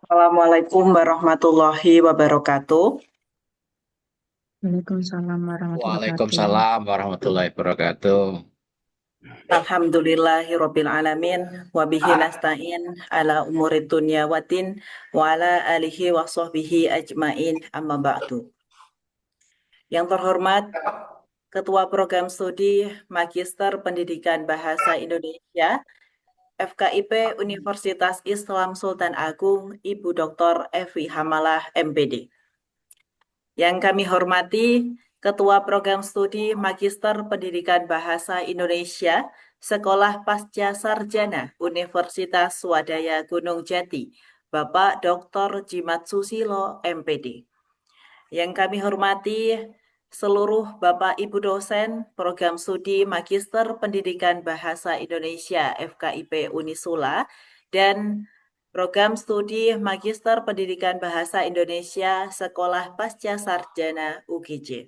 Assalamualaikum warahmatullahi wabarakatuh. Waalaikumsalam warahmatullahi wabarakatuh. Waalaikumsalam warahmatullahi wabarakatuh. Alhamdulillahirabbil alamin wa bihi nasta'in ala umurid dunya waddin wa ala alihi wa sahbihi ajmain amma ba'du. Yang terhormat Ketua Program Studi Magister Pendidikan Bahasa Indonesia FKIP Universitas Islam Sultan Agung Ibu Dr. Evi Hamalah MPD. Yang kami hormati Ketua Program Studi Magister Pendidikan Bahasa Indonesia Sekolah Pasca Sarjana Universitas Swadaya Gunung Jati, Bapak Dr. Jimat Susilo, MPD. Yang kami hormati seluruh Bapak Ibu dosen Program Studi Magister Pendidikan Bahasa Indonesia FKIP Unisula dan Program Studi Magister Pendidikan Bahasa Indonesia Sekolah Pasca Sarjana UGJ.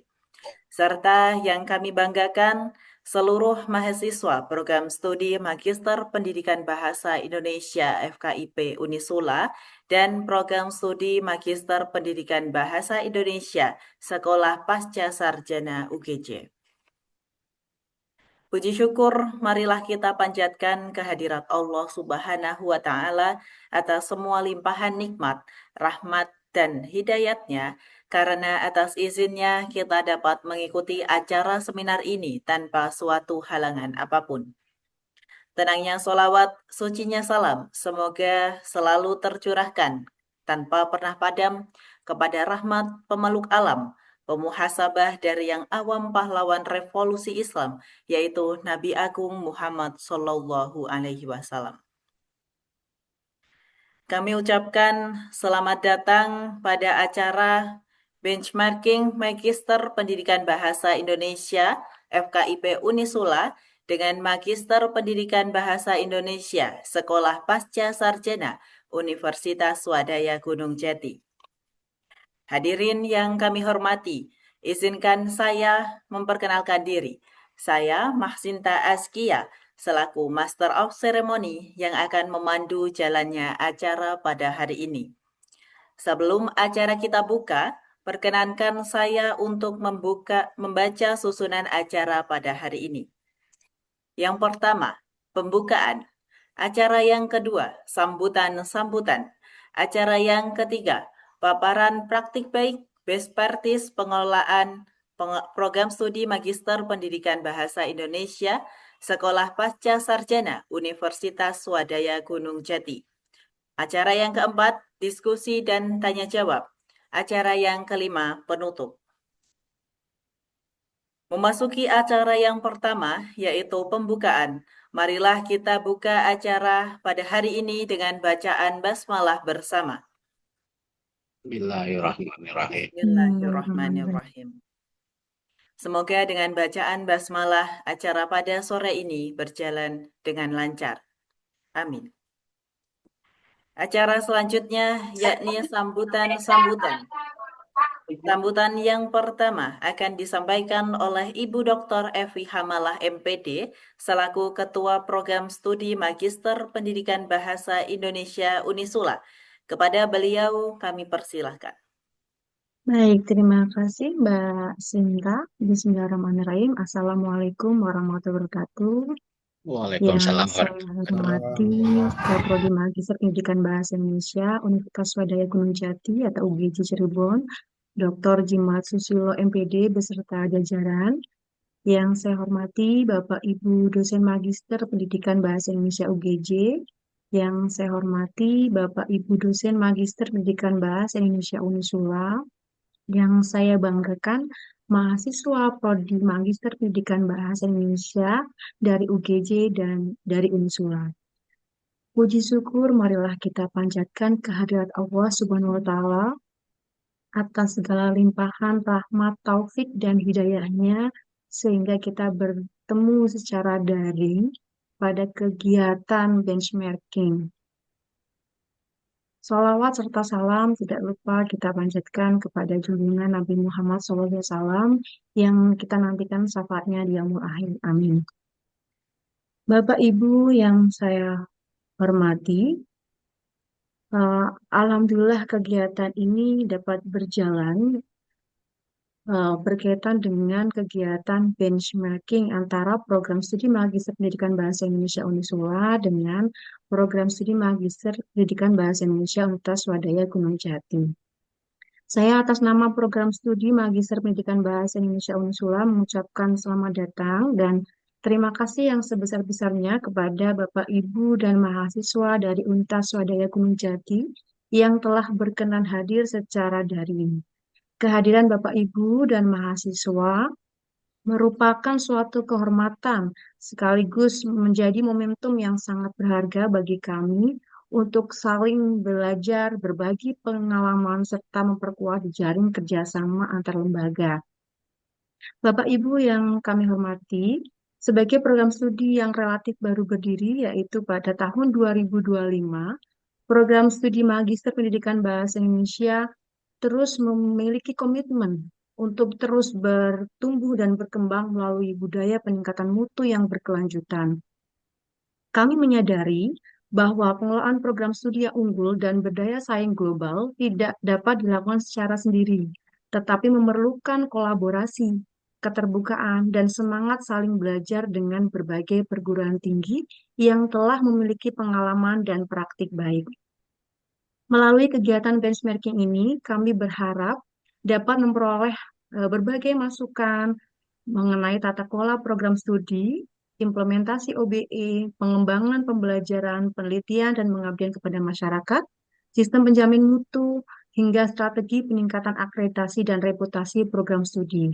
Serta yang kami banggakan seluruh mahasiswa Program Studi Magister Pendidikan Bahasa Indonesia FKIP Unisula dan Program Studi Magister Pendidikan Bahasa Indonesia Sekolah Pasca Sarjana UGJ. Puji syukur, marilah kita panjatkan kehadirat Allah Subhanahu wa Ta'ala atas semua limpahan nikmat, rahmat, dan hidayatnya, karena atas izinnya kita dapat mengikuti acara seminar ini tanpa suatu halangan apapun. Tenangnya solawat, sucinya salam, semoga selalu tercurahkan tanpa pernah padam kepada rahmat pemeluk alam, pemuhasabah dari yang awam pahlawan revolusi Islam, yaitu Nabi Agung Muhammad Sallallahu Alaihi Wasallam. Kami ucapkan selamat datang pada acara Benchmarking Magister Pendidikan Bahasa Indonesia FKIP Unisula dengan Magister Pendidikan Bahasa Indonesia Sekolah Pasca Sarjana Universitas Swadaya Gunung Jati. Hadirin yang kami hormati, izinkan saya memperkenalkan diri. Saya Mahsinta Askia, selaku Master of Ceremony yang akan memandu jalannya acara pada hari ini. Sebelum acara kita buka, perkenankan saya untuk membaca susunan acara pada hari ini. Yang pertama, pembukaan. Acara yang kedua, sambutan-sambutan. Acara yang ketiga, paparan praktik baik best practice pengelolaan program studi Magister Pendidikan Bahasa Indonesia Sekolah Pasca Sarjana Universitas Swadaya Gunung Jati. Acara yang keempat, diskusi dan tanya jawab. Acara yang kelima, penutup. Memasuki acara yang pertama, yaitu pembukaan. Marilah kita buka acara pada hari ini dengan bacaan basmalah bersama. Bismillahirrahmanirrahim. Bismillahirrahmanirrahim. Semoga dengan bacaan basmalah acara pada sore ini berjalan dengan lancar. Amin. Acara selanjutnya yakni sambutan-sambutan. Sambutan yang pertama akan disampaikan oleh Ibu Dr. Evi Hamalah MPD selaku Ketua Program Studi Magister Pendidikan Bahasa Indonesia Unisula. Kepada beliau kami persilahkan. Baik, terima kasih Mbak Sinta. Bismillahirrahmanirrahim. Assalamualaikum warahmatullahi wabarakatuh. Yang Waalaikumsalam saya warahmatullahi hormati Prodi Magister Pendidikan Bahasa Indonesia Universitas Swadaya Gunung Jati atau UGJ Cirebon, Dr. Jimat Susilo MPD beserta jajaran. Yang saya hormati Bapak Ibu dosen Magister Pendidikan Bahasa Indonesia UGJ, yang saya hormati Bapak Ibu dosen Magister Pendidikan Bahasa Indonesia Unisula, yang saya banggakan mahasiswa Prodi Magister Pendidikan Bahasa Indonesia dari UGJ dan dari Unisula. Puji syukur marilah kita panjatkan kehadirat Allah Subhanahu wa taala atas segala limpahan rahmat, taufik dan hidayahnya sehingga kita bertemu secara daring pada kegiatan benchmarking. Sholawat serta salam tidak lupa kita panjatkan kepada junjungan Nabi Muhammad SAW yang kita nantikan syafaatnya di yaumul akhir. Amin. Bapak Ibu yang saya hormati, Eh, Alhamdulillah kegiatan ini dapat berjalan berkaitan dengan kegiatan benchmarking antara program studi Magister Pendidikan Bahasa Indonesia Unisula dengan program studi Magister Pendidikan Bahasa Indonesia Universitas Swadaya Gunung Jati. Saya atas nama program studi Magister Pendidikan Bahasa Indonesia Unisula mengucapkan selamat datang dan terima kasih yang sebesar-besarnya kepada Bapak, Ibu, dan mahasiswa dari Universitas Swadaya Gunung Jati yang telah berkenan hadir secara daring. Kehadiran Bapak, Ibu, dan mahasiswa merupakan suatu kehormatan sekaligus menjadi momentum yang sangat berharga bagi kami untuk saling belajar, berbagi pengalaman, serta memperkuat jaring kerjasama antar lembaga. Bapak Ibu yang kami hormati, sebagai program studi yang relatif baru berdiri, yaitu pada tahun 2025, program studi Magister Pendidikan Bahasa Indonesia terus memiliki komitmen untuk terus bertumbuh dan berkembang melalui budaya peningkatan mutu yang berkelanjutan. Kami menyadari bahwa pengelolaan program studi yang unggul dan berdaya saing global tidak dapat dilakukan secara sendiri, tetapi memerlukan kolaborasi, keterbukaan, dan semangat saling belajar dengan berbagai perguruan tinggi yang telah memiliki pengalaman dan praktik baik. Melalui kegiatan benchmarking ini, kami berharap dapat memperoleh berbagai masukan mengenai tata kelola program studi, implementasi OBE, pengembangan pembelajaran, penelitian, dan pengabdian kepada masyarakat, sistem penjamin mutu, hingga strategi peningkatan akreditasi dan reputasi program studi.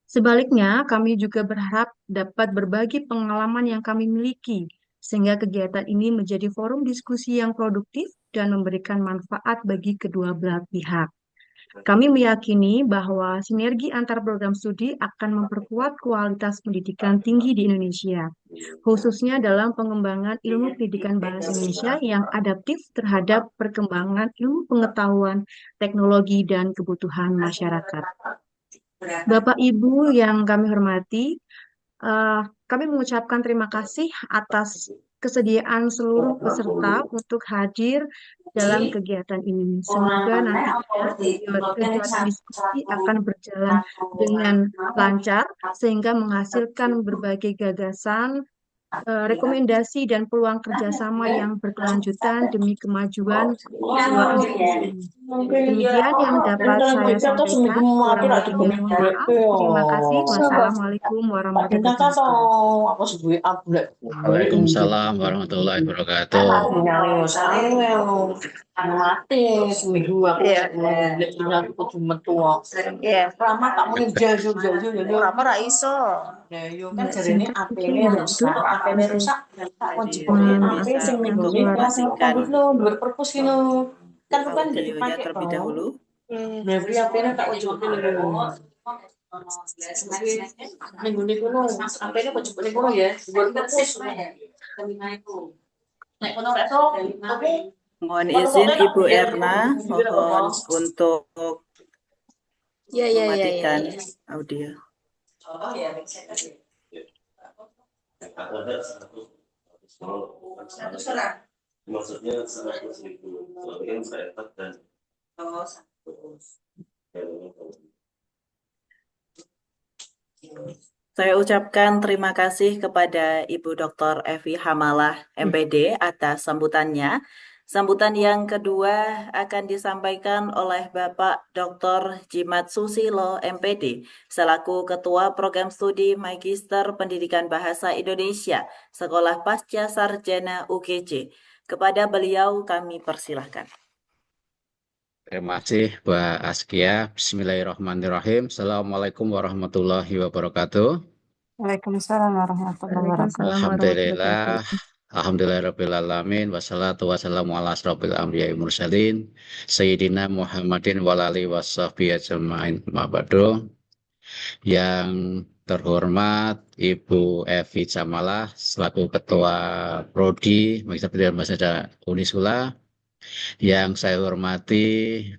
Sebaliknya, kami juga berharap dapat berbagi pengalaman yang kami miliki, sehingga kegiatan ini menjadi forum diskusi yang produktif dan memberikan manfaat bagi kedua belah pihak. Kami meyakini bahwa sinergi antar program studi akan memperkuat kualitas pendidikan tinggi di Indonesia, khususnya dalam pengembangan ilmu pendidikan bahasa Indonesia yang adaptif terhadap perkembangan ilmu pengetahuan, teknologi, dan kebutuhan masyarakat. Bapak Ibu yang kami hormati, eh, kami mengucapkan terima kasih atas kesediaan seluruh peserta untuk hadir dalam kegiatan ini. Semoga nantinya kegiatan diskusi akan berjalan dengan lancar sehingga menghasilkan berbagai gagasan, rekomendasi, dan peluang kerjasama yang berkelanjutan demi kemajuan kedua institusi ini. Demikian yang dapat saya sampaikan. Kurang lebihnya mohon maaf. Terima kasih. Wassalamualaikum warahmatullahi wabarakatuh. Waalaikumsalam warahmatullahi wabarakatuh. Singkat mungkin Mbak itu untuk Menginformasikan suara. audionya terlebih dahulu. Mohon izin Ibu Erna, mohon untuk mematikan audio. Maksudnya 100.000. Tapi kan saya dan Saya ucapkan terima kasih kepada Ibu Dr. Evi Hamalah, MPD, atas sambutannya. Sambutan yang kedua akan disampaikan oleh Bapak Dr. Jimat Susilo, MPD, selaku Ketua Program Studi Magister Pendidikan Bahasa Indonesia, Sekolah Pasca Sarjana UGJ. Kepada beliau kami persilahkan. Terima kasih, Mbak Askia. Bismillahirrahmanirrahim. Assalamualaikum warahmatullahi wabarakatuh. Waalaikumsalam warahmatullahi wabarakatuh. Alhamdulillah. Alhamdulillahirrabbilalamin. Wassalatu wassalamu ala asrofil anbiya'i mursalin. Sayyidina Muhammadin walali wassabihi ajma'in. Ma'badu. Yang terhormat Ibu Evi Jamalah selaku Ketua Prodi Magister Pendidikan Bahasa Unisula. Yang saya hormati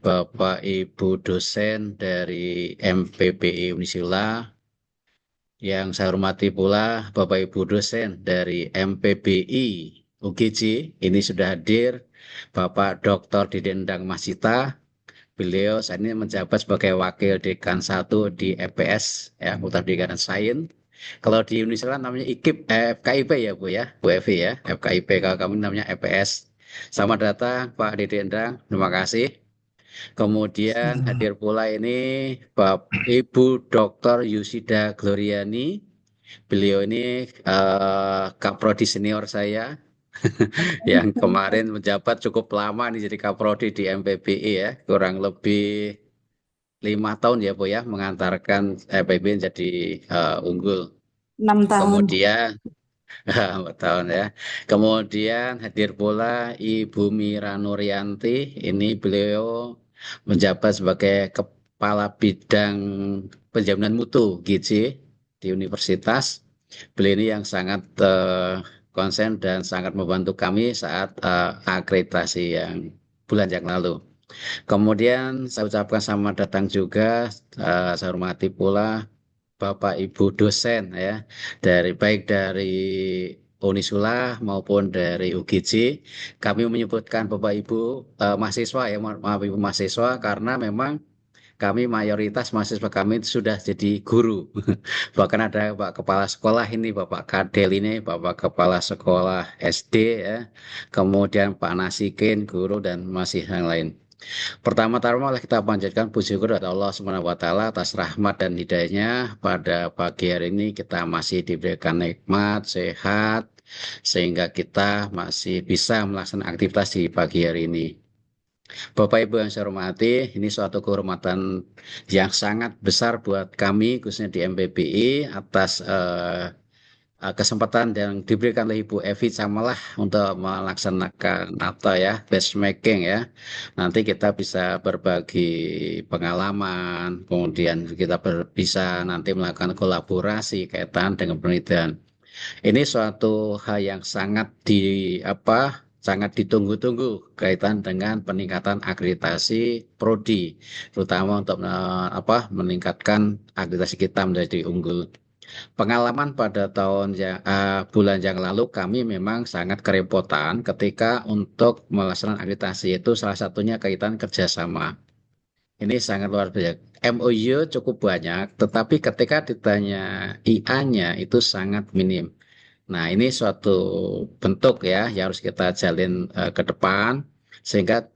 Bapak Ibu dosen dari MPPI Unisula. Yang saya hormati pula Bapak Ibu dosen dari MPBI UGJ ini sudah hadir Bapak Dr. Didendang Masita. Beliau saat ini menjabat sebagai Wakil Dekan 1 di EPS, ya, Fakultas Pendidikan dan Sains. Kalau di Indonesia namanya IKIP, FKIP ya Bu ya, Bu Evi ya, FKIP, kalau kami namanya EPS. Selamat datang Pak Didendang, terima kasih. Kemudian hadir pula ini Ibu Dr. Yusida Gloriani. Beliau ini Kaprodi senior saya yang kemarin menjabat cukup lama nih jadi Kaprodi di MPBI ya, kurang lebih 5 tahun ya Bu ya, mengantarkan MPBI jadi unggul. 6 tahun. Kemudian 4 tahun ya. Kemudian hadir pula Ibu Mira Nuryanti. Ini beliau menjabat sebagai Kepala Bidang Penjaminan Mutu gizi di Universitas. Beliau ini yang sangat konsen dan sangat membantu kami saat akreditasi yang bulan yang lalu. Kemudian saya ucapkan selamat datang juga, saya hormati pula Bapak Ibu dosen ya, baik dari Unisula maupun dari UGJ. Kami menyebutkan Bapak Ibu mahasiswa ya, maaf Ibu mahasiswa, karena memang kami mayoritas mahasiswa kami sudah jadi guru. Bahkan ada Pak Kepala Sekolah ini, Bapak Kadel ini, Bapak Kepala Sekolah SD ya, kemudian Pak Nasikin guru dan masih yang lain. Pertama-tama kita panjatkan puji syukur kepada Allah Subhanahu wa taala atas rahmat dan hidayahnya. Pada pagi hari ini kita masih diberikan nikmat, sehat, sehingga kita masih bisa melaksanakan aktivitas di pagi hari ini. Bapak Ibu yang saya hormati, ini suatu kehormatan yang sangat besar buat kami, khususnya di MPBI, atas kesempatan yang diberikan oleh Ibu Evi Samalah untuk melaksanakan matchmaking ya. Nanti kita bisa berbagi pengalaman, kemudian kita bisa nanti melakukan kolaborasi kaitan dengan penelitian. Ini suatu hal yang sangat ditunggu-tunggu kaitan dengan peningkatan akreditasi prodi, terutama untuk meningkatkan akreditasi kita menjadi unggul. Pengalaman pada bulan yang lalu kami memang sangat kerepotan ketika untuk melaksanakan akreditasi, itu salah satunya kaitan kerjasama. Ini sangat luar biasa. MOU cukup banyak, tetapi ketika ditanya IA-nya itu sangat minim. Nah, ini suatu bentuk ya yang harus kita jalin ke depan, sehingga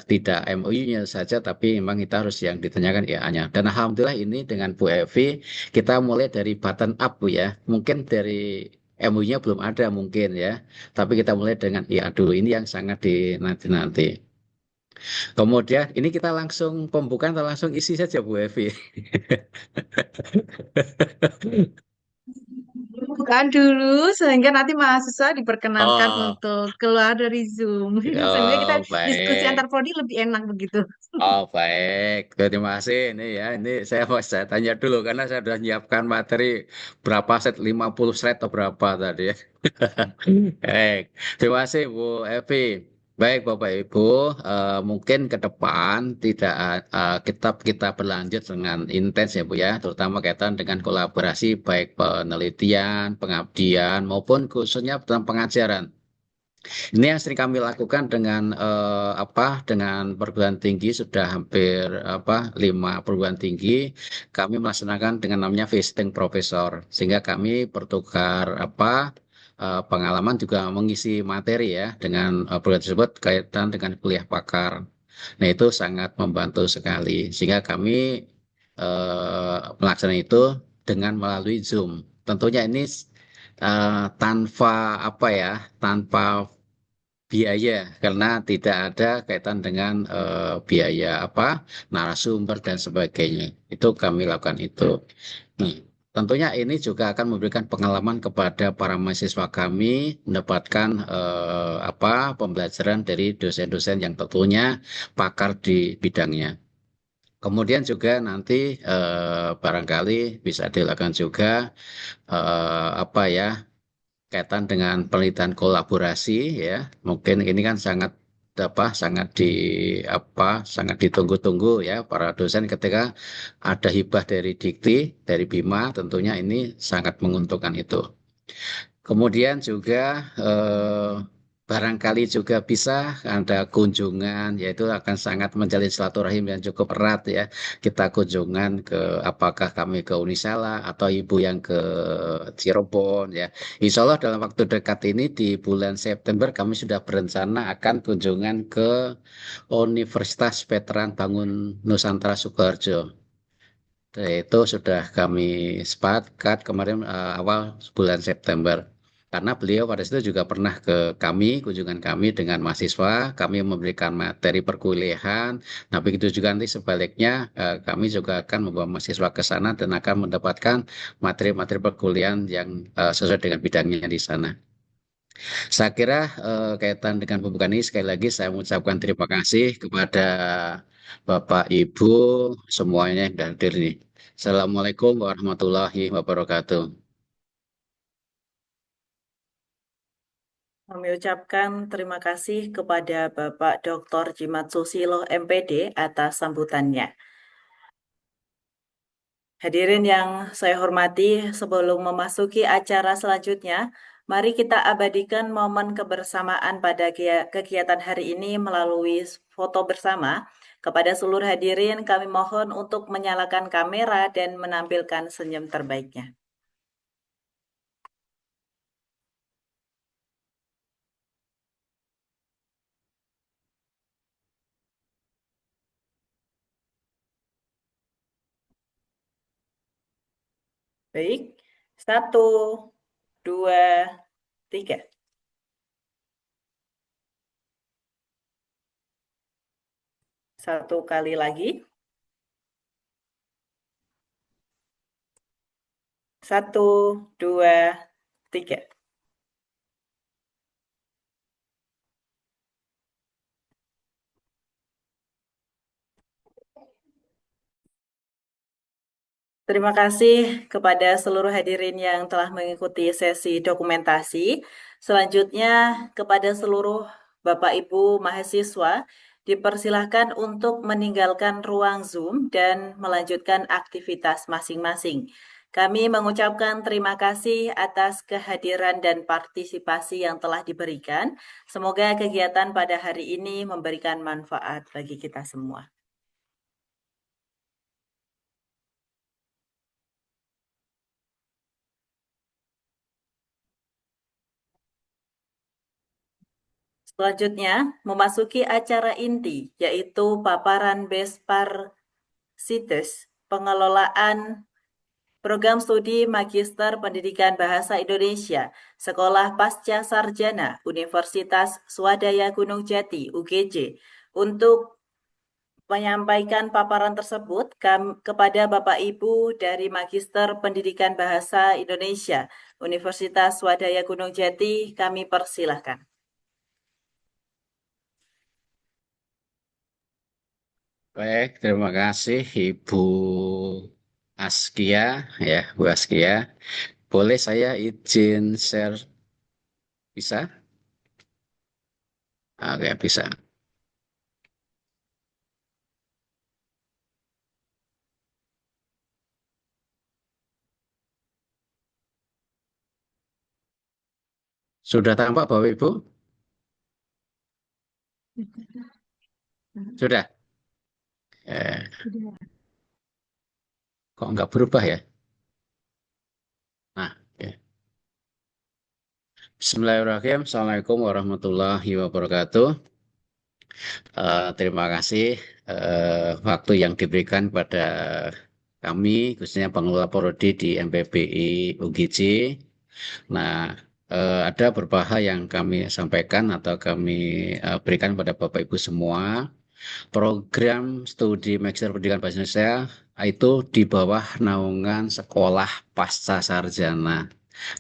tidak MOU-nya saja, tapi memang kita harus yang ditanyakan IA-nya. Dan alhamdulillah ini dengan Bu Evi, kita mulai dari button up Bu ya. Mungkin dari MOU-nya belum ada mungkin ya, tapi kita mulai dengan IA dulu. Ini yang sangat dinanti-nanti. Kemudian ini kita langsung pembukaan atau langsung isi saja Bu Evi? Bukan dulu, sehingga nanti mahasiswa diperkenankan Oh, untuk keluar dari Zoom. Sehingga kita oh diskusi baik. antar prodi lebih enak begitu. Oh baik, terima kasih ini ya. Ini saya tanya dulu karena saya sudah menyiapkan materi berapa set, 50 slide atau berapa tadi ya. Baik, terima kasih Bu Evi. Baik Bapak Ibu, mungkin ke depan tidak kita berlanjut dengan intens ya Bu ya, terutama kaitan dengan kolaborasi baik penelitian, pengabdian maupun khususnya tentang pengajaran. Ini yang sering kami lakukan dengan perguruan tinggi, sudah hampir 5 perguruan tinggi. Kami melaksanakan dengan namanya visiting professor, sehingga kami bertukar pengalaman, juga mengisi materi ya dengan perguruan tersebut kaitan dengan kuliah pakar. Nah, itu sangat membantu sekali, sehingga kami melaksanakan itu dengan melalui Zoom. Tentunya ini tanpa biaya, karena tidak ada kaitan dengan biaya narasumber dan sebagainya. Itu kami lakukan itu. Nah, tentunya ini juga akan memberikan pengalaman kepada para mahasiswa kami, mendapatkan pembelajaran dari dosen-dosen yang tentunya pakar di bidangnya. Kemudian juga nanti barangkali bisa dilakukan juga kaitan dengan penelitian kolaborasi ya. Mungkin ini kan sangat ditunggu-tunggu ya para dosen, ketika ada hibah dari Dikti, dari Bima, tentunya ini sangat menguntungkan itu. Kemudian juga barangkali juga bisa ada kunjungan, yaitu akan sangat menjalin silaturahim yang cukup erat ya. Kita kunjungan ke apakah kami ke Unisala atau Ibu yang ke Cirebon ya. Insya Allah dalam waktu dekat ini di bulan September kami sudah berencana akan kunjungan ke Universitas Veteran Bangun Nusantara Sukoharjo. Itu sudah kami sepakat kemarin awal bulan September. Karena beliau pada situ juga pernah ke kami, kunjungan kami dengan mahasiswa, kami memberikan materi perkuliahan. Nah, begitu juga nanti sebaliknya, kami juga akan membawa mahasiswa ke sana dan akan mendapatkan materi-materi perkuliahan yang sesuai dengan bidangnya di sana. Saya kira kaitan dengan pembukaan ini sekali lagi saya mengucapkan terima kasih kepada Bapak Ibu semuanya yang sudah hadir ini. Assalamualaikum warahmatullahi wabarakatuh. Kami ucapkan terima kasih kepada Bapak Dr. Jimat Susilo MPD atas sambutannya. Hadirin yang saya hormati, sebelum memasuki acara selanjutnya, mari kita abadikan momen kebersamaan pada kegiatan hari ini melalui foto bersama. Kepada seluruh hadirin, kami mohon untuk menyalakan kamera dan menampilkan senyum terbaiknya. Baik, 1, 2, 3. Satu kali lagi. 1, 2, 3. Terima kasih kepada seluruh hadirin yang telah mengikuti sesi dokumentasi. Selanjutnya, kepada seluruh Bapak Ibu mahasiswa, dipersilahkan untuk meninggalkan ruang Zoom dan melanjutkan aktivitas masing-masing. Kami mengucapkan terima kasih atas kehadiran dan partisipasi yang telah diberikan. Semoga kegiatan pada hari ini memberikan manfaat bagi kita semua. Selanjutnya, memasuki acara inti, yaitu paparan Bespar Sites, pengelolaan program studi Magister Pendidikan Bahasa Indonesia, Sekolah Pasca Sarjana, Universitas Swadaya Gunung Jati, UGJ. Untuk menyampaikan paparan tersebut kepada Bapak Ibu dari Magister Pendidikan Bahasa Indonesia, Universitas Swadaya Gunung Jati, kami persilahkan. Baik, terima kasih Ibu Askia ya, Bu Askia. Boleh saya izin share? Bisa? Oke, bisa. Sudah tampak Bapak Ibu? Sudah? Kok nggak berubah ya? Nah, ya. Bismillahirrahmanirrahim. Assalamualaikum warahmatullahi wabarakatuh. Terima kasih waktu yang diberikan pada kami, khususnya pengelola Prodi di MPBI UGJ. Nah, ada beberapa hal yang kami sampaikan atau kami berikan pada Bapak Ibu semua. Program studi Magister Pendidikan Bahasa Indonesia itu di bawah naungan Sekolah Pasca Sarjana.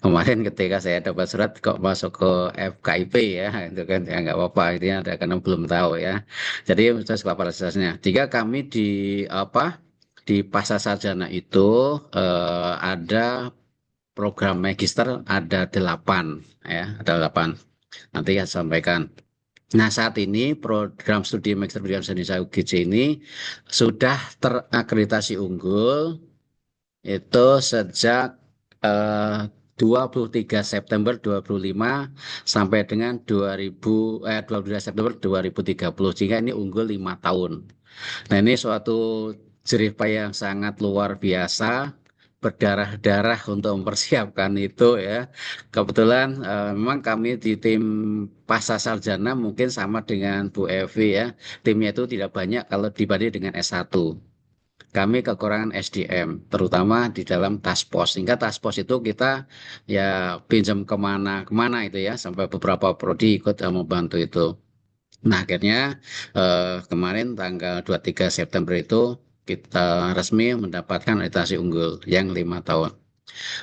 Kemarin ketika saya dapat surat kok masuk ke FKIP ya, itu kan ya nggak apa-apa, ini ada karena belum tahu ya. Jadi saya kapasitasnya. Tiga kami di di Pasca Sarjana itu ada program magister ada 8 ya, ada 8. Nanti saya sampaikan. Nah, saat ini program studi Magister Pendidikan Bahasa Indonesia UGJ ini sudah terakreditasi unggul itu sejak 23 September 2025 sampai dengan 22 September 2030, sehingga ini unggul 5 tahun. Nah, ini suatu jerih payah yang sangat luar biasa, berdarah-darah untuk mempersiapkan itu ya. Kebetulan memang kami di tim Pasca Sarjana mungkin sama dengan Bu Evi ya. Timnya itu tidak banyak kalau dibanding dengan S1. Kami kekurangan SDM, terutama di dalam task force. Sehingga task force itu kita ya pinjam kemana itu ya, sampai beberapa prodi ikut membantu itu. Nah, akhirnya kemarin tanggal 23 September itu kita resmi mendapatkan akreditasi unggul yang 5 tahun.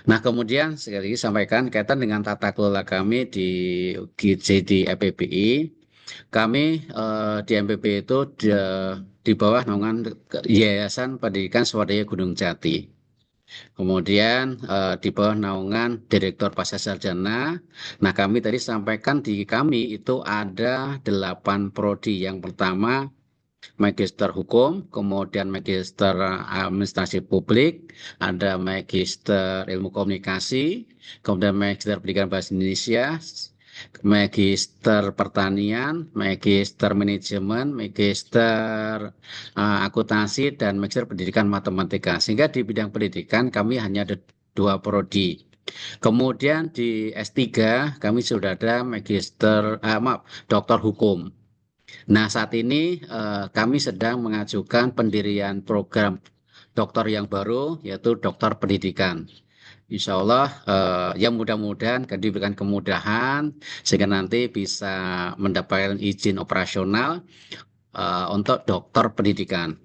Nah, kemudian sekali lagi sampaikan kaitan dengan tata kelola kami di di MPBI. Kami di MPBI itu di bawah naungan Yayasan Pendidikan Swadaya Gunung Jati. Kemudian di bawah naungan Direktur Pasca Sarjana. Nah, kami tadi sampaikan di kami itu ada 8 prodi. Yang pertama Magister Hukum, kemudian Magister Administrasi Publik, ada Magister Ilmu Komunikasi, kemudian Magister Pendidikan Bahasa Indonesia, Magister Pertanian, Magister Manajemen, Magister Akuntansi, dan Magister Pendidikan Matematika. Sehingga di bidang pendidikan kami hanya ada 2 prodi. Kemudian di S3 kami sudah ada Doktor Hukum. Nah, saat ini kami sedang mengajukan pendirian program doktor yang baru, yaitu doktor pendidikan. Insya Allah, ya mudah-mudahan diberikan kemudahan sehingga nanti bisa mendapatkan izin operasional untuk doktor pendidikan.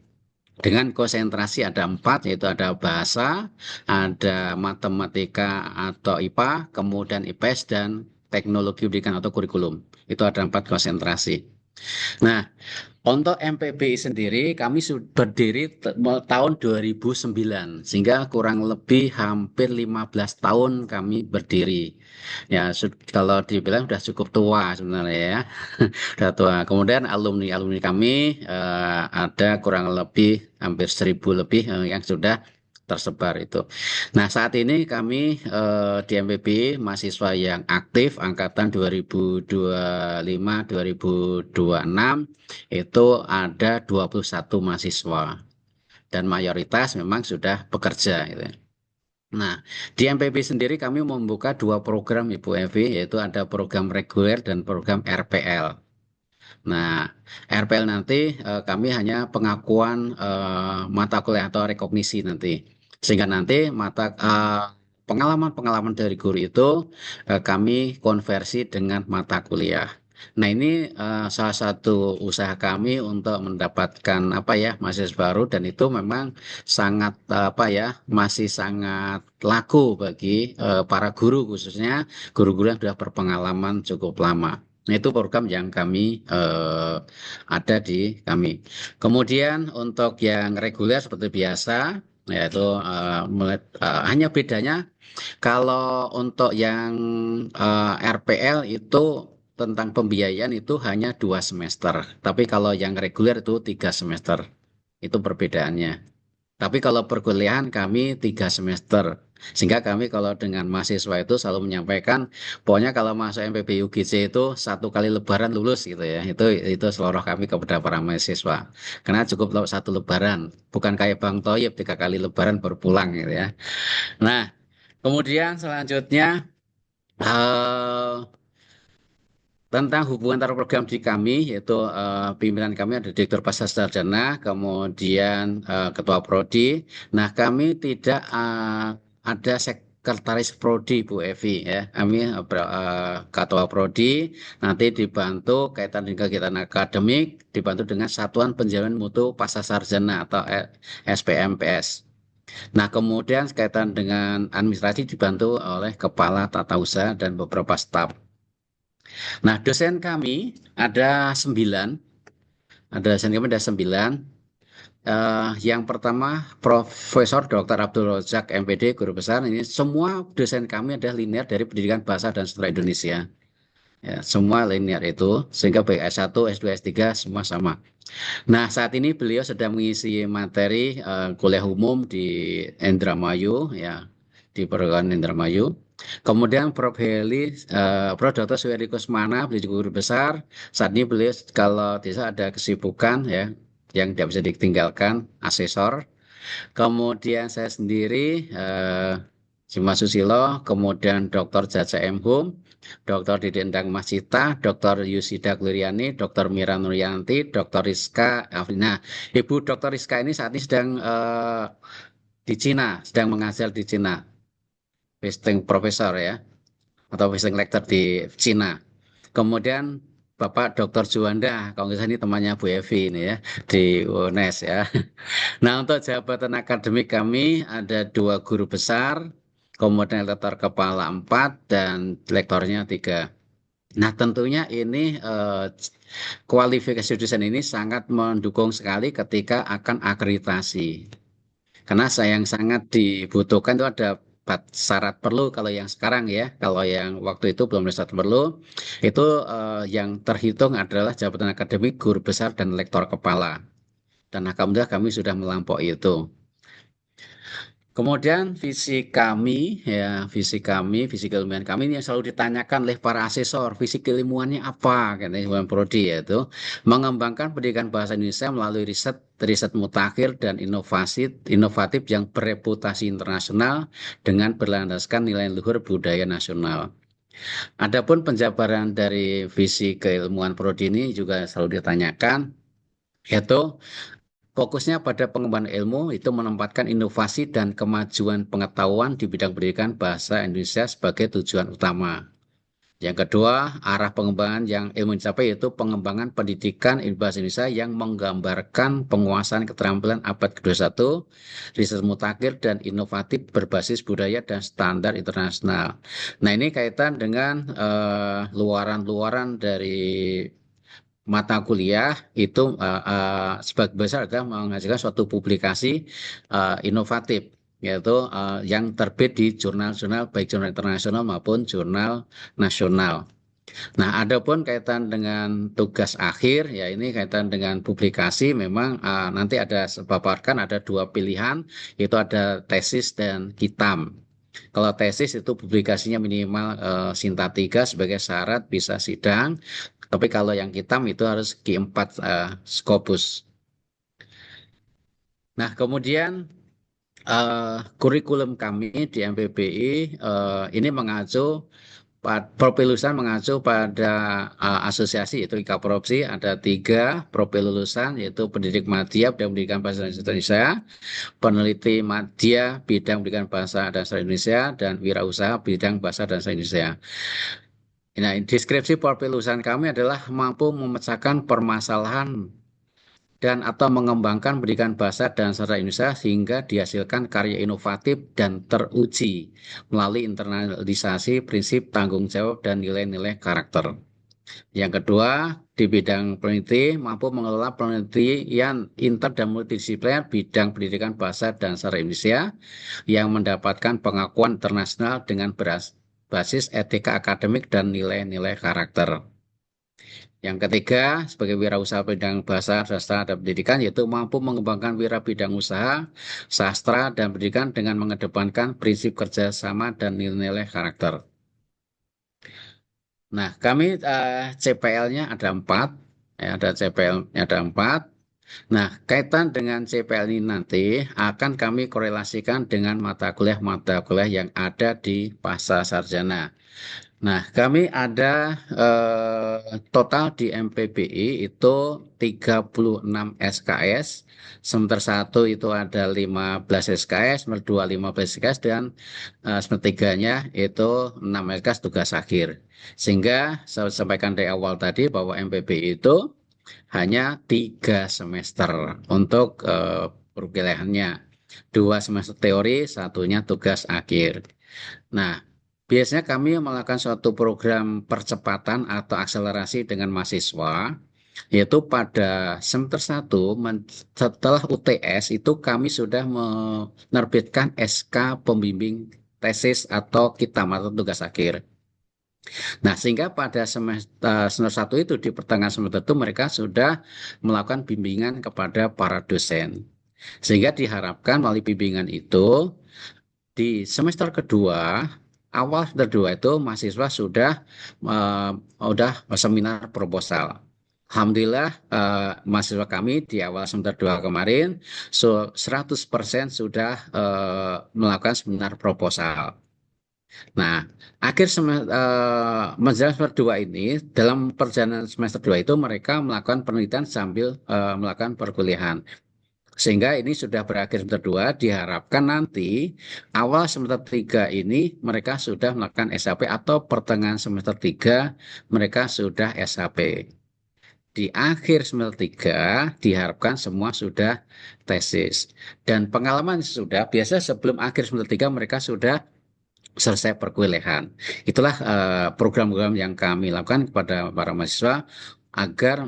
Dengan konsentrasi ada 4, yaitu ada bahasa, ada matematika atau IPA, kemudian IPS, dan teknologi pendidikan atau kurikulum. Itu ada 4 konsentrasi. Nah, untuk MPBI sendiri kami sudah berdiri tahun 2009, sehingga kurang lebih hampir 15 tahun kami berdiri. Ya, kalau dibilang sudah cukup tua sebenarnya ya. Sudah tua. Kemudian alumni kami ada kurang lebih hampir 1.000 lebih yang sudah tersebar itu. Nah, saat ini kami di MPBI mahasiswa yang aktif angkatan 2025-2026 itu ada 21 mahasiswa dan mayoritas memang sudah bekerja gitu. Nah, di MPBI sendiri kami membuka 2 program Ibu Evi, yaitu ada program reguler dan program RPL. Nah, RPL nanti kami hanya pengakuan mata kuliah atau rekognisi nanti. Sehingga nanti pengalaman-pengalaman dari guru itu kami konversi dengan mata kuliah. Nah, ini salah satu usaha kami untuk mendapatkan mahasiswa baru, dan itu memang sangat masih sangat laku bagi para guru, khususnya guru-guru yang sudah berpengalaman cukup lama. Nah, itu program yang kami ada di kami. Kemudian untuk yang reguler seperti biasa, yaitu hanya bedanya kalau untuk yang RPL itu tentang pembiayaan itu hanya 2 semester. Tapi kalau yang reguler itu 3 semester. Itu perbedaannya. Tapi kalau perkuliahan kami 3 semester. Sehingga kami kalau dengan mahasiswa itu selalu menyampaikan, pokoknya kalau masuk MPBI UGC itu 1 kali lebaran lulus gitu ya. Itu seluruh kami kepada para mahasiswa. Karena cukup 1 lebaran. Bukan kayak Bang Toyib 3 kali lebaran baru pulang gitu ya. Nah, kemudian selanjutnya tentang hubungan antar program di kami, yaitu pimpinan kami ada Direktur Pasca Sarjana, kemudian Ketua Prodi. Nah, kami tidak ada Sekretaris Prodi, Bu Evi ya. Kami Ketua Prodi, nanti dibantu kaitan dengan kegiatan akademik, dibantu dengan Satuan Penjamin Mutu Pasca Sarjana atau SPMPS. Nah, kemudian kaitan dengan administrasi dibantu oleh Kepala Tata Usaha dan beberapa staf. Nah, dosen kami ada 9. Yang pertama Profesor Dr. Abdul Razak MPD, guru besar. Ini semua dosen kami adalah linear dari Pendidikan Bahasa dan Sastra Indonesia. Ya, semua linear itu, sehingga baik S1, S2, S3 semua sama. Nah, saat ini beliau sedang mengisi materi kuliah umum di Indramayu ya, di perguruan Indramayu. Kemudian Prof. Heli, Prof. Dr. Suheri Kusmana, beliau juga guru besar. Saat ini beliau kalau tidak ada kesibukan ya, yang tidak bisa ditinggalkan, asesor. Kemudian saya sendiri, Jima Susilo, kemudian Dr. Jaja M. Hum, Dr. Didi Endang Mascita, Dr. Yusida Gloriani, Dr. Mira Nuryanti, Dr. Rizka Afrina. Ibu Dr. Rizka ini saat ini sedang di Cina, sedang mengajar di Cina, visiting professor ya, atau visiting lecturer di Cina. Kemudian Bapak Dr. Juanda, kalau nggak salah ini temannya Bu Evi ini ya, di UNES ya. Nah, untuk jabatan akademik kami ada 2 guru besar, kemudian lektor kepala 4, dan lektornya 3. Nah, tentunya ini kualifikasi dosen ini sangat mendukung sekali ketika akan akreditasi. Karena yang sangat dibutuhkan itu ada syarat perlu kalau yang sekarang ya, kalau yang waktu itu belum ada syarat perlu, itu yang terhitung adalah jabatan akademik, guru besar, dan lektor kepala. Dan alhamdulillah kami sudah melampaui itu. Kemudian visi kami, visi keilmuan kami ini yang selalu ditanyakan oleh para asesor, visi keilmuannya apa, katanya Prodi, yaitu mengembangkan pendidikan bahasa Indonesia melalui riset mutakhir dan inovatif yang bereputasi internasional dengan berlandaskan nilai luhur budaya nasional. Adapun penjabaran dari visi keilmuan Prodi ini juga selalu ditanyakan, yaitu fokusnya pada pengembangan ilmu itu menempatkan inovasi dan kemajuan pengetahuan di bidang pendidikan bahasa Indonesia sebagai tujuan utama. Yang kedua, arah pengembangan yang ilmu dicapai yaitu pengembangan pendidikan bahasa Indonesia yang menggambarkan penguasaan keterampilan abad ke-21, riset mutakhir dan inovatif berbasis budaya dan standar internasional. Nah, ini kaitan dengan luaran-luaran dari mata kuliah itu sebagian besar adalah menghasilkan suatu publikasi inovatif, yaitu yang terbit di jurnal-jurnal baik jurnal internasional maupun jurnal nasional. Nah, adapun kaitan dengan tugas akhir, ya ini kaitan dengan publikasi, memang nanti ada paparkan ada 2 pilihan, yaitu ada tesis dan kitam. Kalau tesis itu publikasinya minimal Sinta 3 sebagai syarat bisa sidang, tapi kalau yang kitam itu harus Q4 Scopus. Nah, kemudian kurikulum kami di MPBI ini profil lulusan mengacu pada asosiasi yaitu IKA Propsi, ada 3 profil lulusan yaitu pendidik madya bidang pendidikan bahasa Indonesia, peneliti madya bidang pendidikan bahasa dan sastra Indonesia, dan wirausaha bidang bahasa dan sastra Indonesia. Nah, deskripsi profil lulusan kami adalah mampu memecahkan permasalahan dan atau mengembangkan pendidikan bahasa dan sastra Indonesia sehingga dihasilkan karya inovatif dan teruji melalui internalisasi prinsip tanggung jawab dan nilai-nilai karakter. Yang kedua, di bidang peneliti mampu mengelola penelitian inter dan multidisipliner bidang pendidikan bahasa dan sastra Indonesia yang mendapatkan pengakuan internasional dengan basis etika akademik dan nilai-nilai karakter. Yang ketiga, sebagai wirausaha bidang bahasa, sastra, dan pendidikan, yaitu mampu mengembangkan wira bidang usaha, sastra, dan pendidikan dengan mengedepankan prinsip kerjasama dan nilai-nilai karakter. Nah, kami CPL-nya ada 4, ya, ada CPL-nya ada 4. Nah, kaitan dengan CPL ini nanti akan kami korelasikan dengan mata kuliah yang ada di pasca sarjana. Nah, kami ada total di MPBI itu 36 SKS, semester 1 itu ada 15 SKS, semester 2 15 SKS, dan semester 3-nya itu 6 SKS tugas akhir. Sehingga saya sampaikan dari awal tadi bahwa MPBI itu hanya 3 semester untuk perkuliahannya. 2 semester teori, 1-nya tugas akhir. Nah, biasanya kami melakukan suatu program percepatan atau akselerasi dengan mahasiswa, yaitu pada semester 1 setelah UTS itu kami sudah menerbitkan SK pembimbing tesis atau kitam atau tugas akhir. Nah, sehingga pada semester 1 itu di pertengahan semester itu mereka sudah melakukan bimbingan kepada para dosen. Sehingga diharapkan melalui bimbingan itu di semester kedua awal semester 2 itu mahasiswa sudah seminar proposal. Alhamdulillah mahasiswa kami di awal semester 2 kemarin 100% sudah melakukan seminar proposal. Nah, menjelang semester 2 ini, dalam perjalanan semester 2 itu mereka melakukan penelitian sambil melakukan perkuliahan. Sehingga ini sudah berakhir semester 2, diharapkan nanti awal semester 3 ini mereka sudah melakukan SHP atau pertengahan semester 3 mereka sudah SHP. Di akhir semester 3 diharapkan semua sudah tesis. Dan pengalaman sudah, biasa sebelum akhir semester 3 mereka sudah selesai perkuliahan. Itulah program-program yang kami lakukan kepada para mahasiswa agar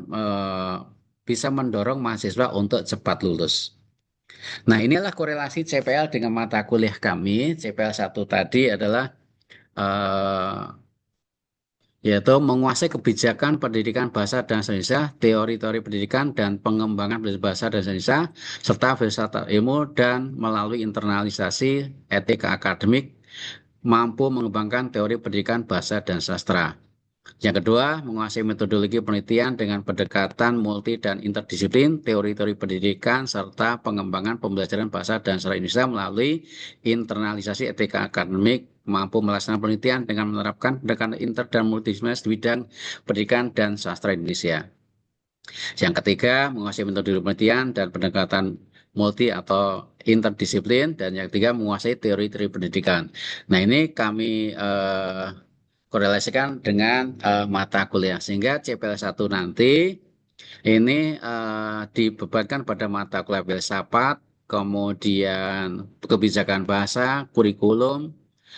bisa mendorong mahasiswa untuk cepat lulus. Nah, inilah korelasi CPL dengan mata kuliah kami. CPL 1 tadi adalah yaitu menguasai kebijakan pendidikan bahasa dan bahasa Indonesia, teori-teori pendidikan dan pengembangan bahasa dan bahasa Indonesia, serta filsafat ilmu dan melalui internalisasi etika akademik mampu mengembangkan teori pendidikan bahasa dan sastra. Yang kedua, menguasai metodologi penelitian dengan pendekatan multi dan interdisiplin, teori-teori pendidikan, serta pengembangan pembelajaran bahasa dan sastra Indonesia melalui internalisasi etika akademik, mampu melaksanakan penelitian dengan menerapkan pendekatan inter dan multidisipliner di bidang pendidikan dan sastra Indonesia. Yang ketiga, menguasai metodologi penelitian dan pendekatan multi atau interdisiplin, dan yang ketiga menguasai teori-teori pendidikan. Nah, ini kami korelasikan dengan mata kuliah, sehingga CPL 1 nanti ini dibebankan pada mata kuliah filsafat, kemudian kebijakan bahasa, kurikulum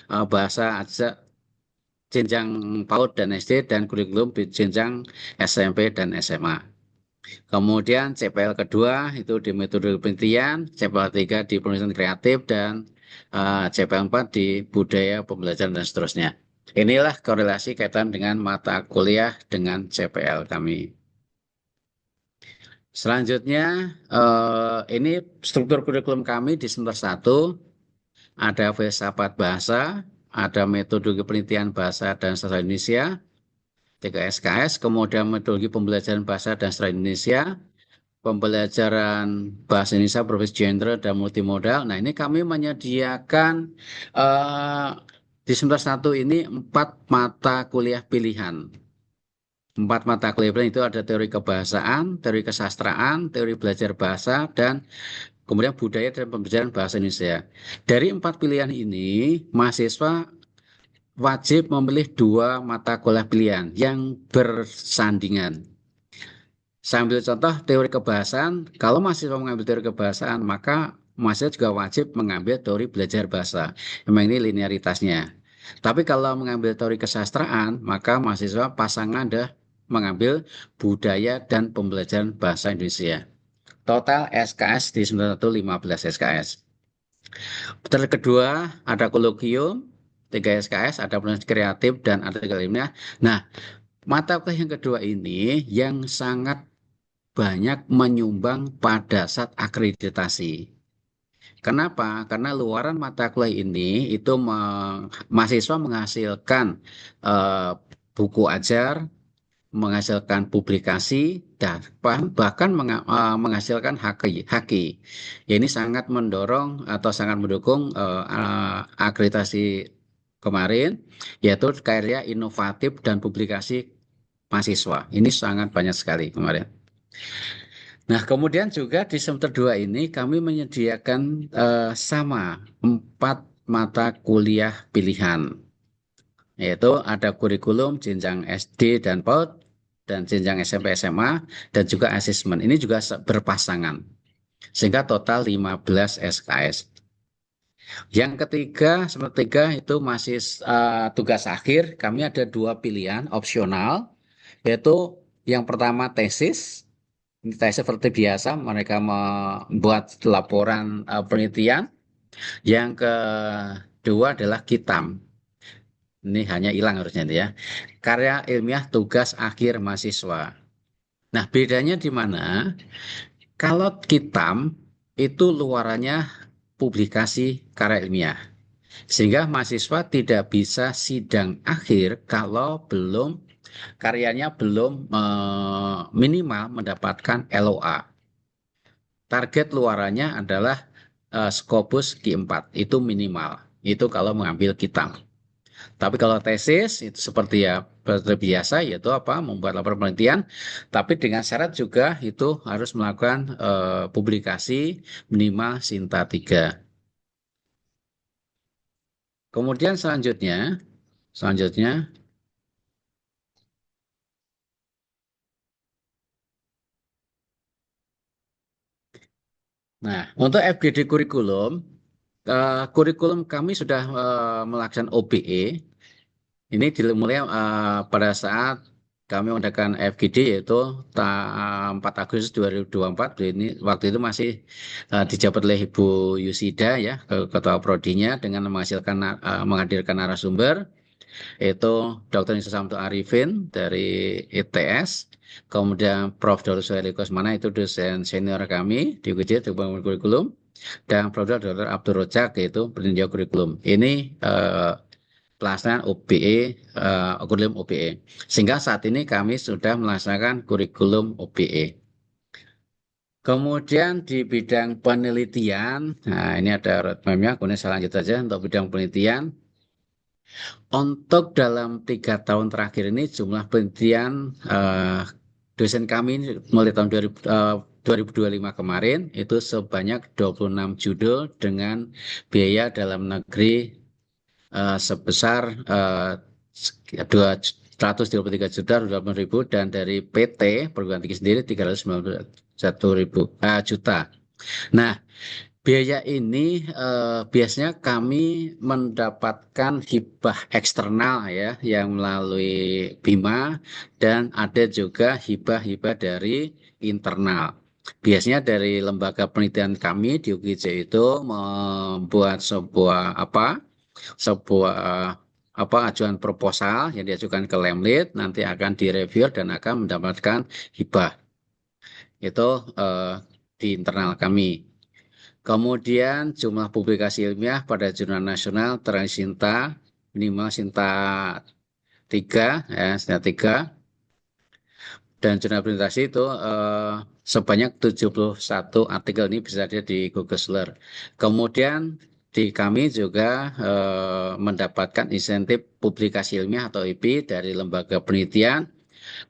bahasa aja jenjang PAUD dan SD, dan kurikulum jenjang SMP dan SMA. Kemudian CPL kedua itu di metode penelitian, CPL 3 di penelitian kreatif, dan CPL 4 di budaya pembelajaran dan seterusnya. Inilah korelasi kaitan dengan mata kuliah dengan CPL kami. Selanjutnya, ini struktur kurikulum kami di semester 1. Ada filsafat bahasa, ada metodologi penelitian bahasa dan sastra Indonesia, 3 SKS, kemudian metodologi pembelajaran bahasa dan sastra Indonesia, pembelajaran bahasa Indonesia berbasis gender dan multimodal. Nah, ini kami menyediakan di semester 1 ini 4 mata kuliah pilihan. 4 mata kuliah pilihan itu ada teori kebahasaan, teori kesastraan, teori belajar bahasa, dan kemudian budaya dan pembelajaran bahasa Indonesia. Dari 4 pilihan ini, mahasiswa wajib memilih 2 mata kuliah pilihan yang bersandingan. Sambil contoh teori kebahasaan, kalau mahasiswa mengambil teori kebahasaan, maka mahasiswa juga wajib mengambil teori belajar bahasa. Memang ini linearitasnya. Tapi kalau mengambil teori kesastraan, maka mahasiswa pasangan dah mengambil budaya dan pembelajaran bahasa Indonesia. Total SKS di semester 1 15 SKS. Terus kedua ada kolokium 3 SKS, ada penelitian kreatif dan artikel ilmiah. Nah, mata kuliah yang kedua ini yang sangat banyak menyumbang pada saat akreditasi. Kenapa? Karena luaran mata kuliah ini itu mahasiswa menghasilkan buku ajar, menghasilkan publikasi, dan bahkan menghasilkan haki. Ini sangat mendorong atau sangat mendukung akreditasi kemarin, yaitu karya inovatif dan publikasi mahasiswa. Ini sangat banyak sekali kemarin. Nah, kemudian juga di semester 2 ini kami menyediakan sama 4 mata kuliah pilihan, yaitu ada kurikulum jenjang SD dan PAUD, dan jenjang SMP SMA, dan juga asesmen. Ini juga berpasangan, sehingga total 15 SKS. Yang ketiga, semester 3 itu masih tugas akhir. Kami ada 2 pilihan opsional, yaitu yang pertama tesis. Ini tesis seperti biasa, mereka membuat laporan penelitian. Yang kedua adalah kitam. Ini hanya hilang harusnya ya. Karya ilmiah tugas akhir mahasiswa. Nah, bedanya di mana? Kalau kitam itu luarannya publikasi karya ilmiah. Sehingga mahasiswa tidak bisa sidang akhir kalau karyanya belum minimal mendapatkan LOA. Target luarannya adalah Scopus Q4, itu minimal. Itu kalau mengambil kitab. Tapi kalau tesis itu seperti ya seperti biasa, yaitu apa, membuat laporan penelitian, tapi dengan syarat juga itu harus melakukan publikasi minimal Sinta 3. Kemudian selanjutnya, nah untuk FGD kurikulum kami sudah melaksanakan OBE. Ini dimulai pada saat kami mengadakan FGD, yaitu 4 Agustus 2024. Ini waktu itu masih dijabat oleh Ibu Yusida ya, Ketua Prodinya, dengan menghadirkan narasumber, yaitu Dr. Nisa Samto Arifin dari ITS, kemudian Prof. Dr. Suhaili Kosmana, itu dosen senior kami di UGJ, Departemen Kurikulum, dan Prof. Dr. Abdul Rojak, yaitu peninjau kurikulum. Ini pelaksanaan OBE, kurikulum OBE. Sehingga saat ini kami sudah melaksanakan kurikulum OBE. Kemudian di bidang penelitian, nah ini ada roadmap-nya, kemudian saya lanjut saja untuk bidang penelitian. Untuk dalam 3 tahun terakhir ini jumlah penelitian dosen kami mulai tahun 2025 kemarin itu sebanyak 26 judul dengan biaya dalam negeri sebesar 233.000 dan dari PT perguruan tinggi sendiri 391 juta. Nah, biaya ini biasanya kami mendapatkan hibah eksternal ya, yang melalui BIMA, dan ada juga hibah-hibah dari internal. Biasanya dari lembaga penelitian kami di UGJ itu membuat sebuah ajuan proposal yang diajukan ke Lemlit, nanti akan direview dan akan mendapatkan hibah. Itu di internal kami. Kemudian jumlah publikasi ilmiah pada jurnal nasional terakhir Sinta minimal Sinta 3 ya, Sinta 3, dan jurnal presentasi itu sebanyak 71 artikel. Ini bisa dilihat di Google Scholar. Kemudian di kami juga mendapatkan insentif publikasi ilmiah atau IP dari lembaga penelitian,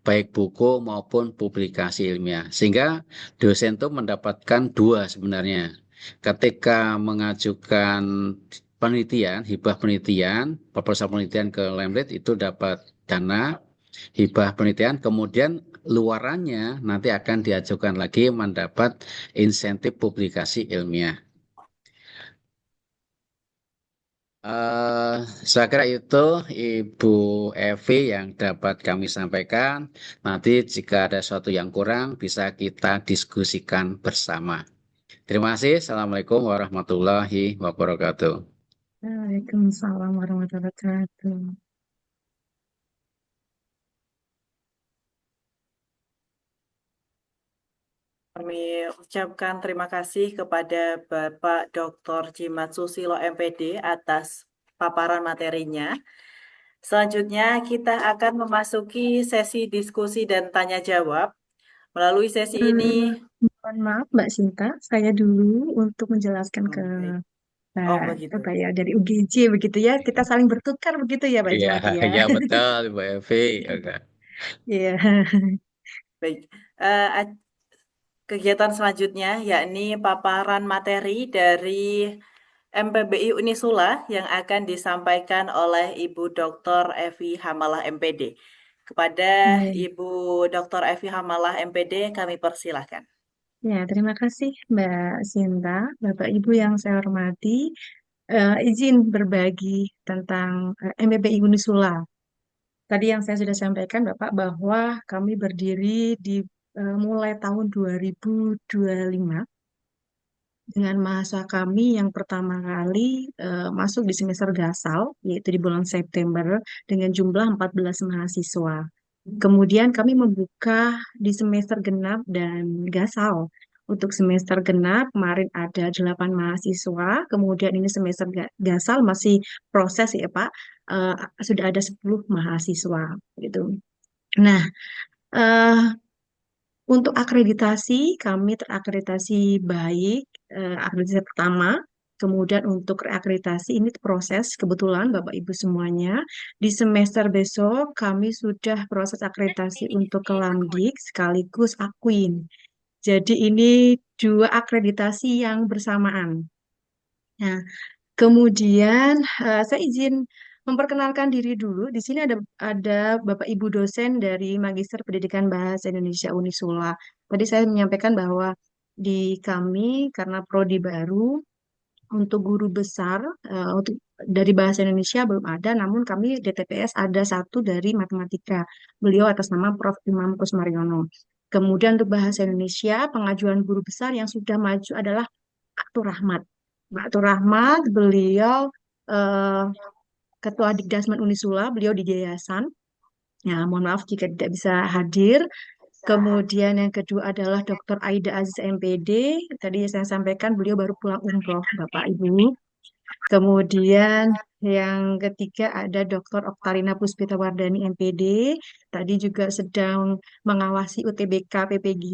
baik buku maupun publikasi ilmiah. Sehingga dosen itu mendapatkan 2 sebenarnya. Ketika mengajukan penelitian, hibah penelitian, proposal penelitian ke Lemlit itu dapat dana hibah penelitian, kemudian luarannya nanti akan diajukan lagi mendapat insentif publikasi ilmiah. Saya kira itu Ibu Evi yang dapat kami sampaikan. Nanti jika ada sesuatu yang kurang bisa kita diskusikan bersama. Terima kasih. Assalamualaikum warahmatullahi wabarakatuh. Waalaikumsalam warahmatullahi wabarakatuh. Kami ucapkan terima kasih kepada Bapak Dr. Jimat Susilo MPD atas paparan materinya. Selanjutnya kita akan memasuki sesi diskusi dan tanya jawab. Melalui sesi ini, Mohon maaf Mbak Sinta, saya dulu untuk menjelaskan ke baik. Begitu. apa ya, dari UGJ begitu ya. Kita saling bertukar begitu ya Mbak Iya, Iswati ya. iya betul Ibu Evi. Oke. Iya. Baik. Kegiatan selanjutnya yakni paparan materi dari MPBI Unisula yang akan disampaikan oleh Ibu Dr. Evi Hamalah MPD. Kepada Ibu Dr. Evi Hamalah MPD kami persilahkan. Ya, terima kasih Mbak Sinta, Bapak Ibu yang saya hormati. Izin berbagi tentang MPBI Unisula. Tadi yang saya sudah sampaikan Bapak bahwa kami berdiri di mulai tahun 2025 dengan mahasiswa kami yang pertama kali masuk di semester gasal, yaitu di bulan September dengan jumlah 14 mahasiswa. Kemudian kami membuka di semester genap dan gasal Untuk semester genap kemarin ada 8 mahasiswa, kemudian ini semester gasal masih proses ya Pak, eh, sudah ada 10 mahasiswa gitu. Nah, eh, untuk akreditasi, kami terakreditasi baik, akreditasi pertama. Kemudian untuk reakreditasi ini proses, kebetulan Bapak Ibu semuanya, di semester besok kami sudah proses akreditasi untuk Kelamdik sekaligus Akuin. Jadi ini dua akreditasi yang bersamaan. Nah, kemudian saya izin memperkenalkan diri dulu. Di sini ada Bapak Ibu dosen dari Magister Pendidikan Bahasa Indonesia Unisula. Tadi saya menyampaikan bahwa di kami karena prodi baru untuk guru besar untuk dari Bahasa Indonesia belum ada, namun kami DTPS ada satu dari matematika. Beliau atas nama Prof. Imam Kusmaryono. Kemudian untuk Bahasa Indonesia, pengajuan guru besar yang sudah maju adalah Pak Tur Rahmat. Pak Tur Rahmat, beliau eh, Ketua Dikdasmen Unisula, beliau di yayasan. Ya, mohon maaf jika tidak bisa hadir. Kemudian yang kedua adalah Dr. Aida Aziz MPD. Tadi saya sampaikan beliau baru pulang umroh, Bapak Ibu. Kemudian yang ketiga ada Dr. Oktarina Puspita Wardani MPD. Tadi juga sedang mengawasi UTBK PPG.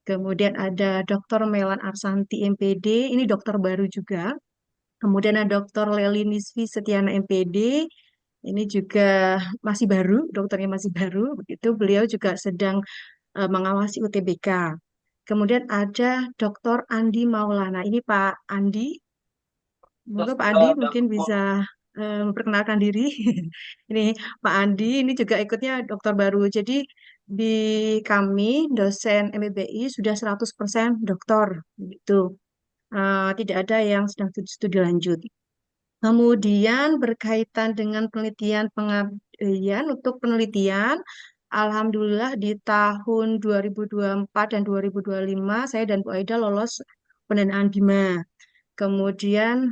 Kemudian ada Dr. Melan Arsanti MPD. Ini dokter baru juga. Kemudian ada Dr. Leli Nisvi Setiana MPD. Ini juga masih baru, dokternya masih baru. Begitu beliau juga sedang mengawasi UTBK. Kemudian ada Dr. Andi Maulana. Ini Pak Andi. Semoga Pak Andi mungkin bisa memperkenalkan diri. Ini Pak Andi, ini juga ikutnya dokter baru. Jadi di kami dosen MBBI sudah 100% dokter gitu. Tidak ada yang sedang studi lanjut. Kemudian berkaitan dengan penelitian pengabdian untuk penelitian, Alhamdulillah di tahun 2024 dan 2025 saya dan Bu Aida lolos pendanaan BIMA. Kemudian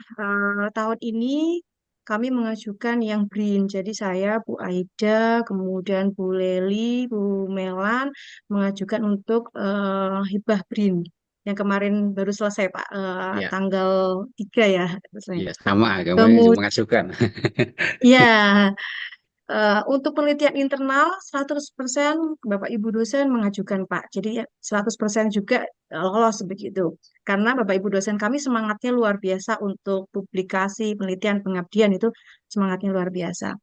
tahun ini kami mengajukan yang BRIN. Jadi saya, Bu Aida, kemudian Bu Leli, Bu Melan mengajukan untuk hibah BRIN yang kemarin baru selesai Pak, Ya, tanggal 3 ya selesai. ya sama, kemarin Kemudian mengajukan. ya, untuk penelitian internal 100% Bapak Ibu dosen mengajukan Pak. Jadi ya, 100% juga lolos begitu. Karena Bapak Ibu dosen kami semangatnya luar biasa untuk publikasi, penelitian, pengabdian itu semangatnya luar biasa.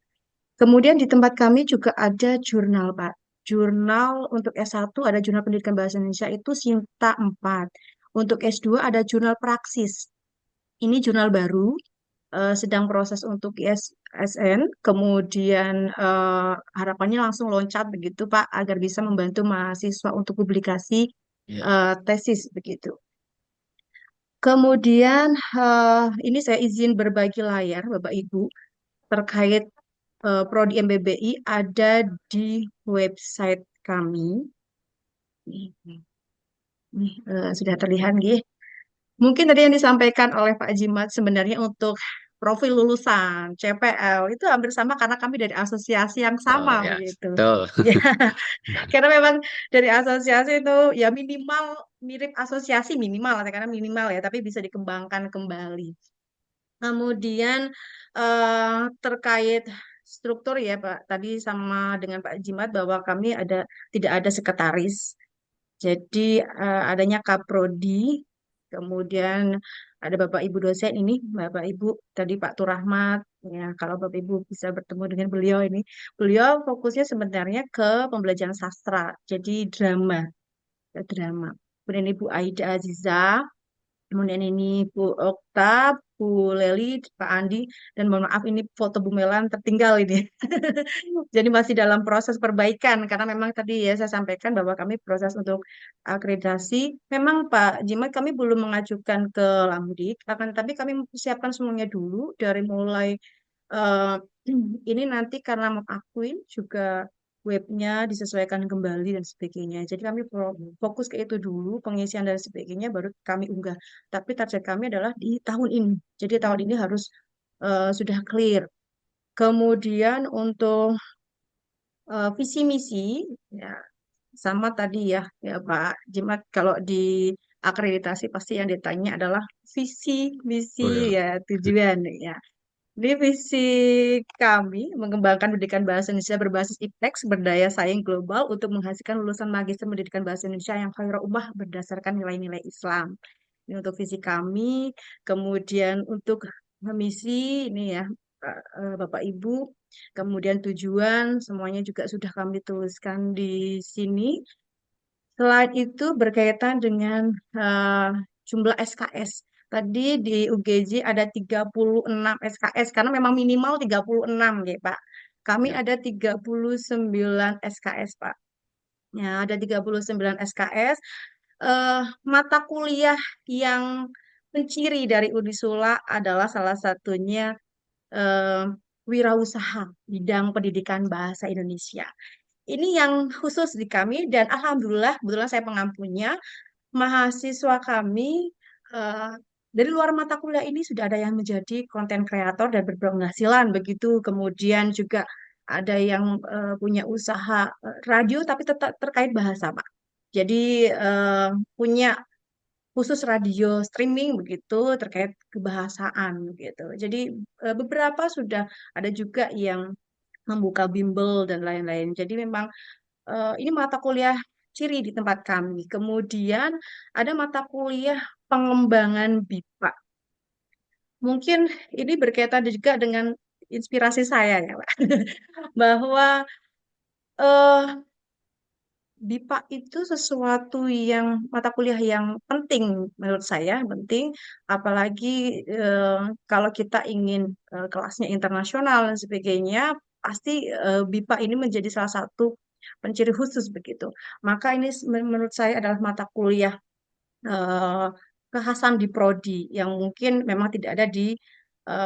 Kemudian di tempat kami juga ada jurnal Pak. Jurnal untuk S1 ada jurnal pendidikan bahasa Indonesia itu Sinta 4. Untuk S2 ada jurnal praksis. Ini jurnal baru sedang proses untuk ISSN, kemudian harapannya langsung loncat begitu Pak, agar bisa membantu mahasiswa untuk publikasi Ya. tesis begitu. Kemudian ini saya izin berbagi layar Bapak Ibu terkait Prodi MBBI ada di website kami. Nih, sudah terlihat nggih. Mungkin tadi yang disampaikan oleh Pak Jimat sebenarnya untuk profil lulusan CPL itu hampir sama karena kami dari asosiasi yang Oh sama ya, begitu. betul. Ya, karena memang dari asosiasi itu ya minimal mirip asosiasi minimal karena minimal ya, tapi bisa dikembangkan kembali. Kemudian terkait struktur ya Pak, tadi sama dengan Pak Jimat bahwa kami tidak ada sekretaris. Jadi adanya kaprodi, kemudian ada Bapak Ibu dosen ini, Bapak Ibu tadi Pak Turahmat, ya kalau Bapak Ibu bisa bertemu dengan beliau ini, beliau fokusnya sebenarnya ke pembelajaran sastra, jadi drama. Kemudian Ibu Aida Aziza, kemudian ini Bu Okta, Bu Leli, Pak Andi, dan mohon maaf ini foto Bu Melan tertinggal ini. Jadi masih dalam proses perbaikan karena memang tadi ya saya sampaikan bahwa kami proses untuk akreditasi. Memang Pak Jimat kami belum mengajukan ke Lamdik, akan tapi kami mempersiapkan semuanya dulu dari mulai eh, ini nanti karena mengakuin juga webnya disesuaikan kembali dan sebagainya. Jadi kami fokus ke itu dulu, pengisian dan sebagainya baru kami unggah. Tapi target kami adalah di tahun ini. Jadi tahun ini harus sudah clear. Kemudian untuk visi misi ya sama tadi ya Pak Jimat kalau di akreditasi pasti yang ditanya adalah visi, Oh misi, ya. ya tujuan ya. Di visi kami mengembangkan pendidikan bahasa Indonesia berbasis IPTEX berdaya saing global untuk menghasilkan lulusan magister pendidikan bahasa Indonesia yang khairul ummah berdasarkan nilai-nilai Islam. Ini untuk visi kami. Kemudian untuk misi ini ya Bapak Ibu. Kemudian tujuan semuanya juga sudah kami tuliskan di sini. Selain itu berkaitan dengan eh, jumlah SKS. Tadi di UGJ ada 36 SKS karena memang minimal 36 ya Pak. Kami Ya. ada 39 SKS Pak. Ya, ada 39 SKS. Mata kuliah yang menciri dari Unisula adalah salah satunya eh, wirausaha bidang pendidikan bahasa Indonesia. Ini yang khusus di kami dan alhamdulillah kebetulan saya pengampunya mahasiswa kami eh, dari luar mata kuliah ini sudah ada yang menjadi konten kreator dan berpenghasilan begitu. Kemudian juga ada yang punya usaha radio tapi tetap terkait bahasa, Pak. Jadi punya khusus radio streaming begitu terkait kebahasaan begitu. Jadi beberapa sudah ada juga yang membuka bimbel dan lain-lain. Jadi memang ini mata kuliah ciri di tempat kami. Kemudian ada mata kuliah pengembangan BIPA. Mungkin ini berkaitan juga dengan inspirasi saya ya, Pak. Bahwa eh, BIPA itu sesuatu yang mata kuliah yang penting menurut saya, penting apalagi eh, kalau kita ingin kelasnya internasional dan sebagainya, pasti BIPA ini menjadi salah satu penciri khusus begitu. Maka ini menurut saya adalah mata kuliah eh, kekhasan di prodi yang mungkin memang tidak ada di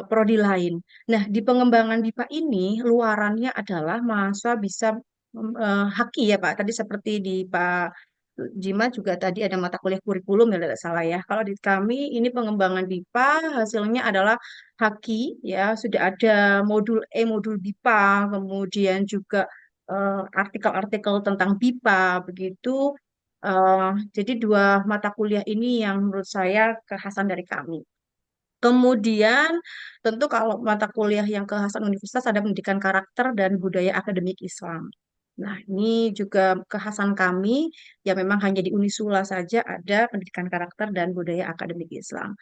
prodi lain. Nah, di pengembangan BIPA ini luarannya adalah mahasiswa bisa haki ya Pak. Tadi seperti di Pak Jima juga tadi ada mata kuliah kurikulum ya tidak salah ya. Kalau di kami ini pengembangan BIPA hasilnya adalah haki ya, sudah ada modul E, modul BIPA, kemudian juga artikel-artikel tentang BIPA begitu. Eh, jadi dua mata kuliah ini yang menurut saya kekhasan dari kami. Kemudian tentu kalau mata kuliah yang kekhasan universitas ada pendidikan karakter dan budaya akademik Islam. Nah, ini juga kekhasan kami yang memang hanya di Unisula saja ada pendidikan karakter dan budaya akademik Islam.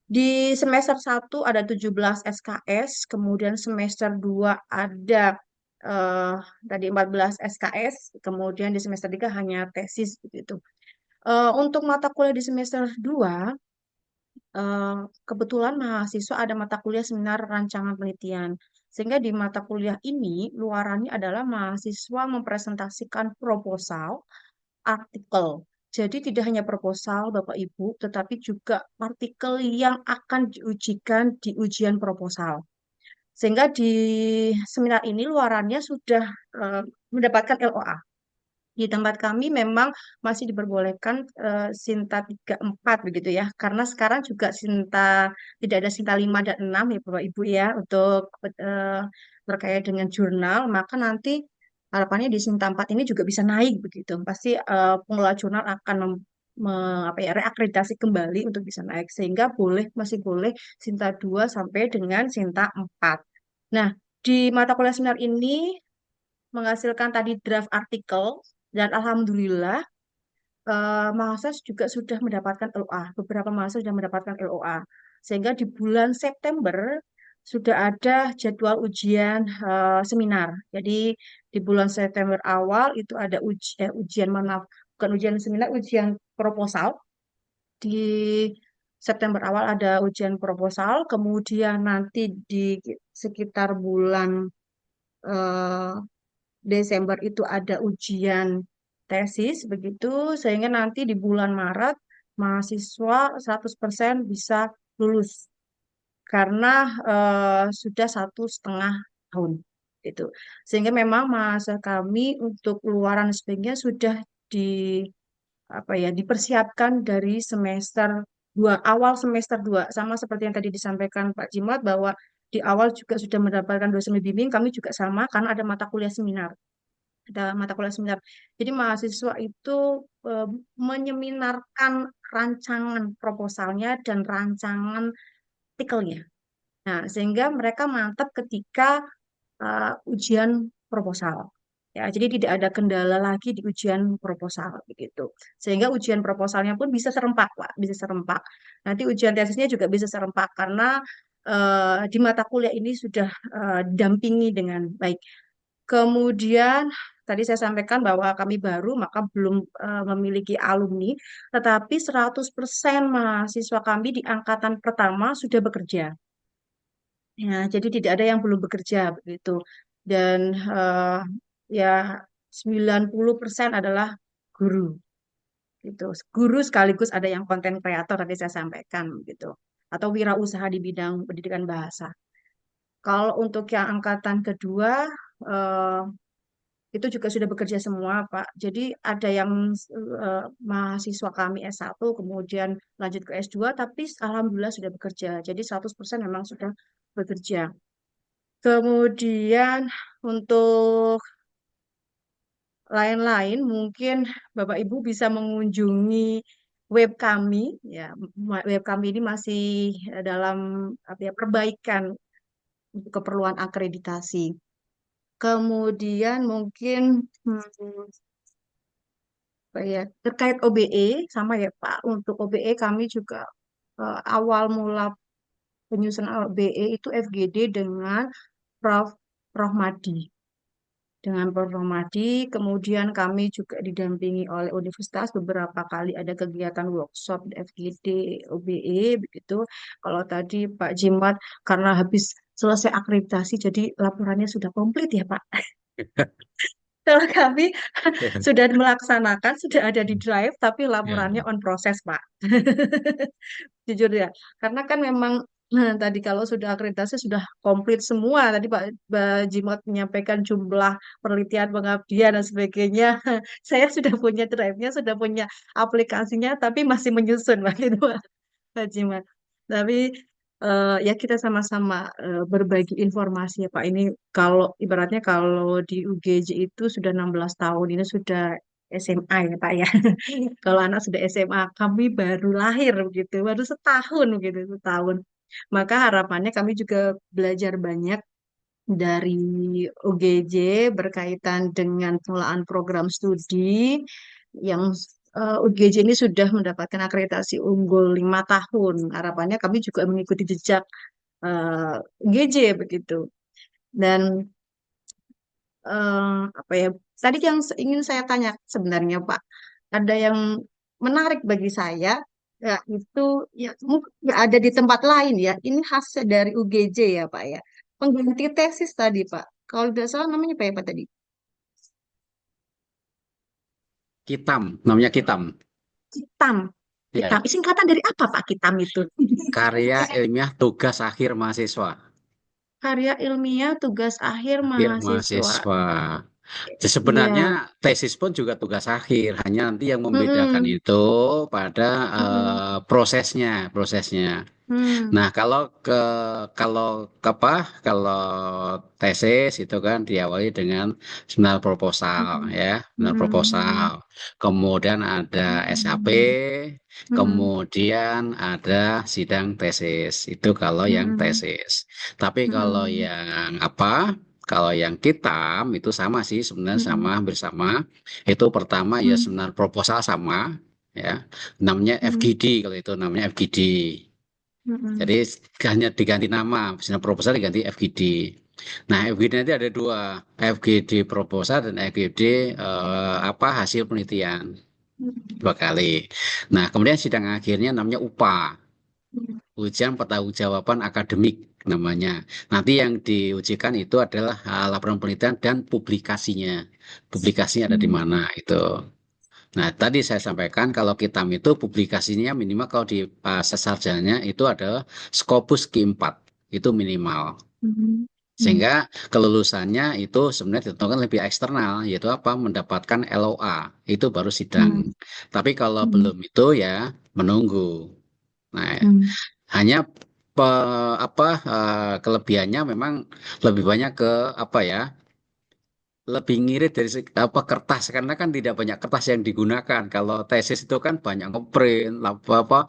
Di semester 1 ada 17 SKS, kemudian semester 2 ada eh, tadi 14 SKS, kemudian di semester 3 hanya tesis begitu. Untuk mata kuliah di semester 2 eh, kebetulan mahasiswa ada mata kuliah seminar rancangan penelitian. Sehingga di mata kuliah ini luarannya adalah mahasiswa mempresentasikan proposal, artikel. Jadi tidak hanya proposal Bapak Ibu, tetapi juga artikel yang akan diujikan di ujian proposal. Sehingga di seminar ini luarannya sudah eh, mendapatkan LOA. Di tempat kami memang masih diperbolehkan Sinta 3 4 begitu ya. Karena sekarang juga Sinta tidak ada Sinta 5 dan 6 ya Bapak Ibu ya untuk terkait dengan jurnal, maka nanti harapannya di Sinta 4 ini juga bisa naik begitu. Pasti pengelola jurnal akan apa ya, reakreditasi kembali untuk bisa naik sehingga masih boleh Sinta 2 sampai dengan Sinta 4. Nah, di mata kuliah seminar ini menghasilkan tadi draft artikel dan alhamdulillah mahasiswa juga sudah mendapatkan LOA. Beberapa mahasiswa sudah mendapatkan LOA. Sehingga di bulan September sudah ada jadwal ujian seminar. Jadi di bulan September awal itu ada ujian maaf, bukan ujian seminar, ujian proposal. Di September awal ada ujian proposal, kemudian nanti di sekitar bulan eh, Desember itu ada ujian tesis begitu sehingga nanti di bulan Maret mahasiswa 100% bisa lulus karena sudah 1,5 tahun itu. Sehingga memang masa kami untuk luaran sebagainya sudah di apa ya dipersiapkan dari semester 2 awal semester 2 sama seperti yang tadi disampaikan Pak Jimat bahwa di awal juga sudah mendapatkan dosen bimbing kami juga sama karena ada mata kuliah seminar. ada mata kuliah seminar. Jadi mahasiswa itu menyeminarkan rancangan proposalnya dan rancangan artikelnya. Nah, sehingga mereka mantap ketika ujian proposal. Ya, jadi tidak ada kendala lagi di ujian proposal begitu. Sehingga ujian proposalnya pun bisa serempak, Pak, bisa serempak. Nanti ujian tesisnya juga bisa serempak karena di mata kuliah ini sudah didampingi dengan baik. Kemudian tadi saya sampaikan bahwa kami baru maka belum memiliki alumni, tetapi 100% mahasiswa kami di angkatan pertama sudah bekerja. Ya, jadi tidak ada yang belum bekerja begitu. Dan ya 90% adalah guru gitu. Guru sekaligus ada yang konten kreator tadi saya sampaikan gitu. Atau wirausaha di bidang pendidikan bahasa. Kalau untuk yang angkatan kedua eh, itu juga sudah bekerja semua, Pak. Jadi ada yang mahasiswa kami S1 kemudian lanjut ke S2 tapi alhamdulillah sudah bekerja. Jadi 100% memang sudah bekerja. Kemudian untuk lain-lain mungkin Bapak Ibu bisa mengunjungi web kami ya. Web kami ini masih dalam apa ya, perbaikan untuk keperluan akreditasi. Kemudian mungkin apa ya, terkait OBE sama ya Pak. Untuk OBE kami juga awal mula penyusunan OBE itu FGD dengan Prof. Rohmadi. Dengan Prof. Rohmadi, kemudian kami juga didampingi oleh universitas beberapa kali ada kegiatan workshop di FGD, OBE, begitu. Kalau tadi Pak Jimat karena habis selesai akreditasi, jadi laporannya sudah komplit ya Pak. Kalau kami sudah melaksanakan, sudah ada di drive, tapi laporannya Ya. on proses Pak. Jujur ya, karena kan memang tadi kalau sudah akreditasi sudah komplit semua. Tadi Pak Jimot menyampaikan jumlah penelitian pengabdian dan sebagainya. Saya sudah punya drive-nya, sudah punya aplikasinya, tapi masih menyusun Pak itu Pak Jimot. Tapi ya kita sama-sama berbagi informasi ya Pak. Ini kalau ibaratnya kalau di UGJ itu sudah 16 tahun, ini sudah SMA ya Pak ya. Kalau anak sudah SMA, kami baru lahir begitu, baru setahun gitu, setahun. Maka harapannya kami juga belajar banyak dari UGJ berkaitan dengan pengelolaan program studi yang UGJ ini sudah mendapatkan akreditasi unggul 5 tahun. Harapannya kami juga mengikuti jejak UGJ begitu. Dan apa ya? Tadi yang ingin saya tanya sebenarnya Pak, ada yang menarik bagi saya, ya itu ya mungkin nggak ada di tempat lain ya. Ini hasil dari UGJ ya Pak ya. Pengganti tesis tadi Pak. Kalau tidak salah namanya apa ya Pak tadi? Kitam, namanya Kitam. Kitam. Kitam. Ya, Singkatan dari apa Pak Kitam itu? karya ilmiah tugas akhir mahasiswa. Karya ilmiah tugas akhir Akhir mahasiswa. mahasiswa. Jadi sebenarnya Iya. tesis pun juga tugas akhir, hanya nanti yang membedakan Mm-mm. itu pada Mm-mm. prosesnya. Mm. Nah, kalau apa? Kalau tesis itu kan diawali dengan seminar proposal, Mm-mm. ya, seminar proposal. Mm-mm. Kemudian ada SAP, Mm-mm. Mm-mm. kemudian ada sidang tesis. Itu kalau yang Mm-mm. tesis. Tapi kalau Mm-mm. yang apa? Kalau yang kitam itu sama sih, sebenarnya sama, Mm-mm. hampir sama. Itu pertama ya Mm-mm. seminar proposal sama, ya. Namanya Mm-mm. FGD, kalau itu namanya FGD. Jadi Mm-mm. hanya diganti nama, misalnya proposal diganti FGD. Nah, FGD nanti ada dua, FGD proposal dan FGD apa hasil penelitian, dua kali. Nah, kemudian sidang akhirnya namanya UPA, ujian pertanggungjawaban akademik namanya. Nanti yang diujikan itu adalah laporan penelitian dan publikasinya. Publikasinya ada di Mm-mm. mana itu. Nah, tadi saya sampaikan kalau kitam itu publikasinya minimal kalau di sarjana itu adalah Scopus Q4, itu minimal. Mm-mm. Mm-mm. Sehingga kelulusannya itu sebenarnya ditentukan lebih eksternal, yaitu apa? Mendapatkan LOA, itu baru sidang. Tapi kalau Mm-mm. belum itu ya menunggu. Nah, Mm-mm. hanya apa kelebihannya memang lebih banyak ke apa ya? lebih ngirit dari kertas karena kan tidak banyak kertas yang digunakan. Kalau tesis itu kan banyak ngeprint, apa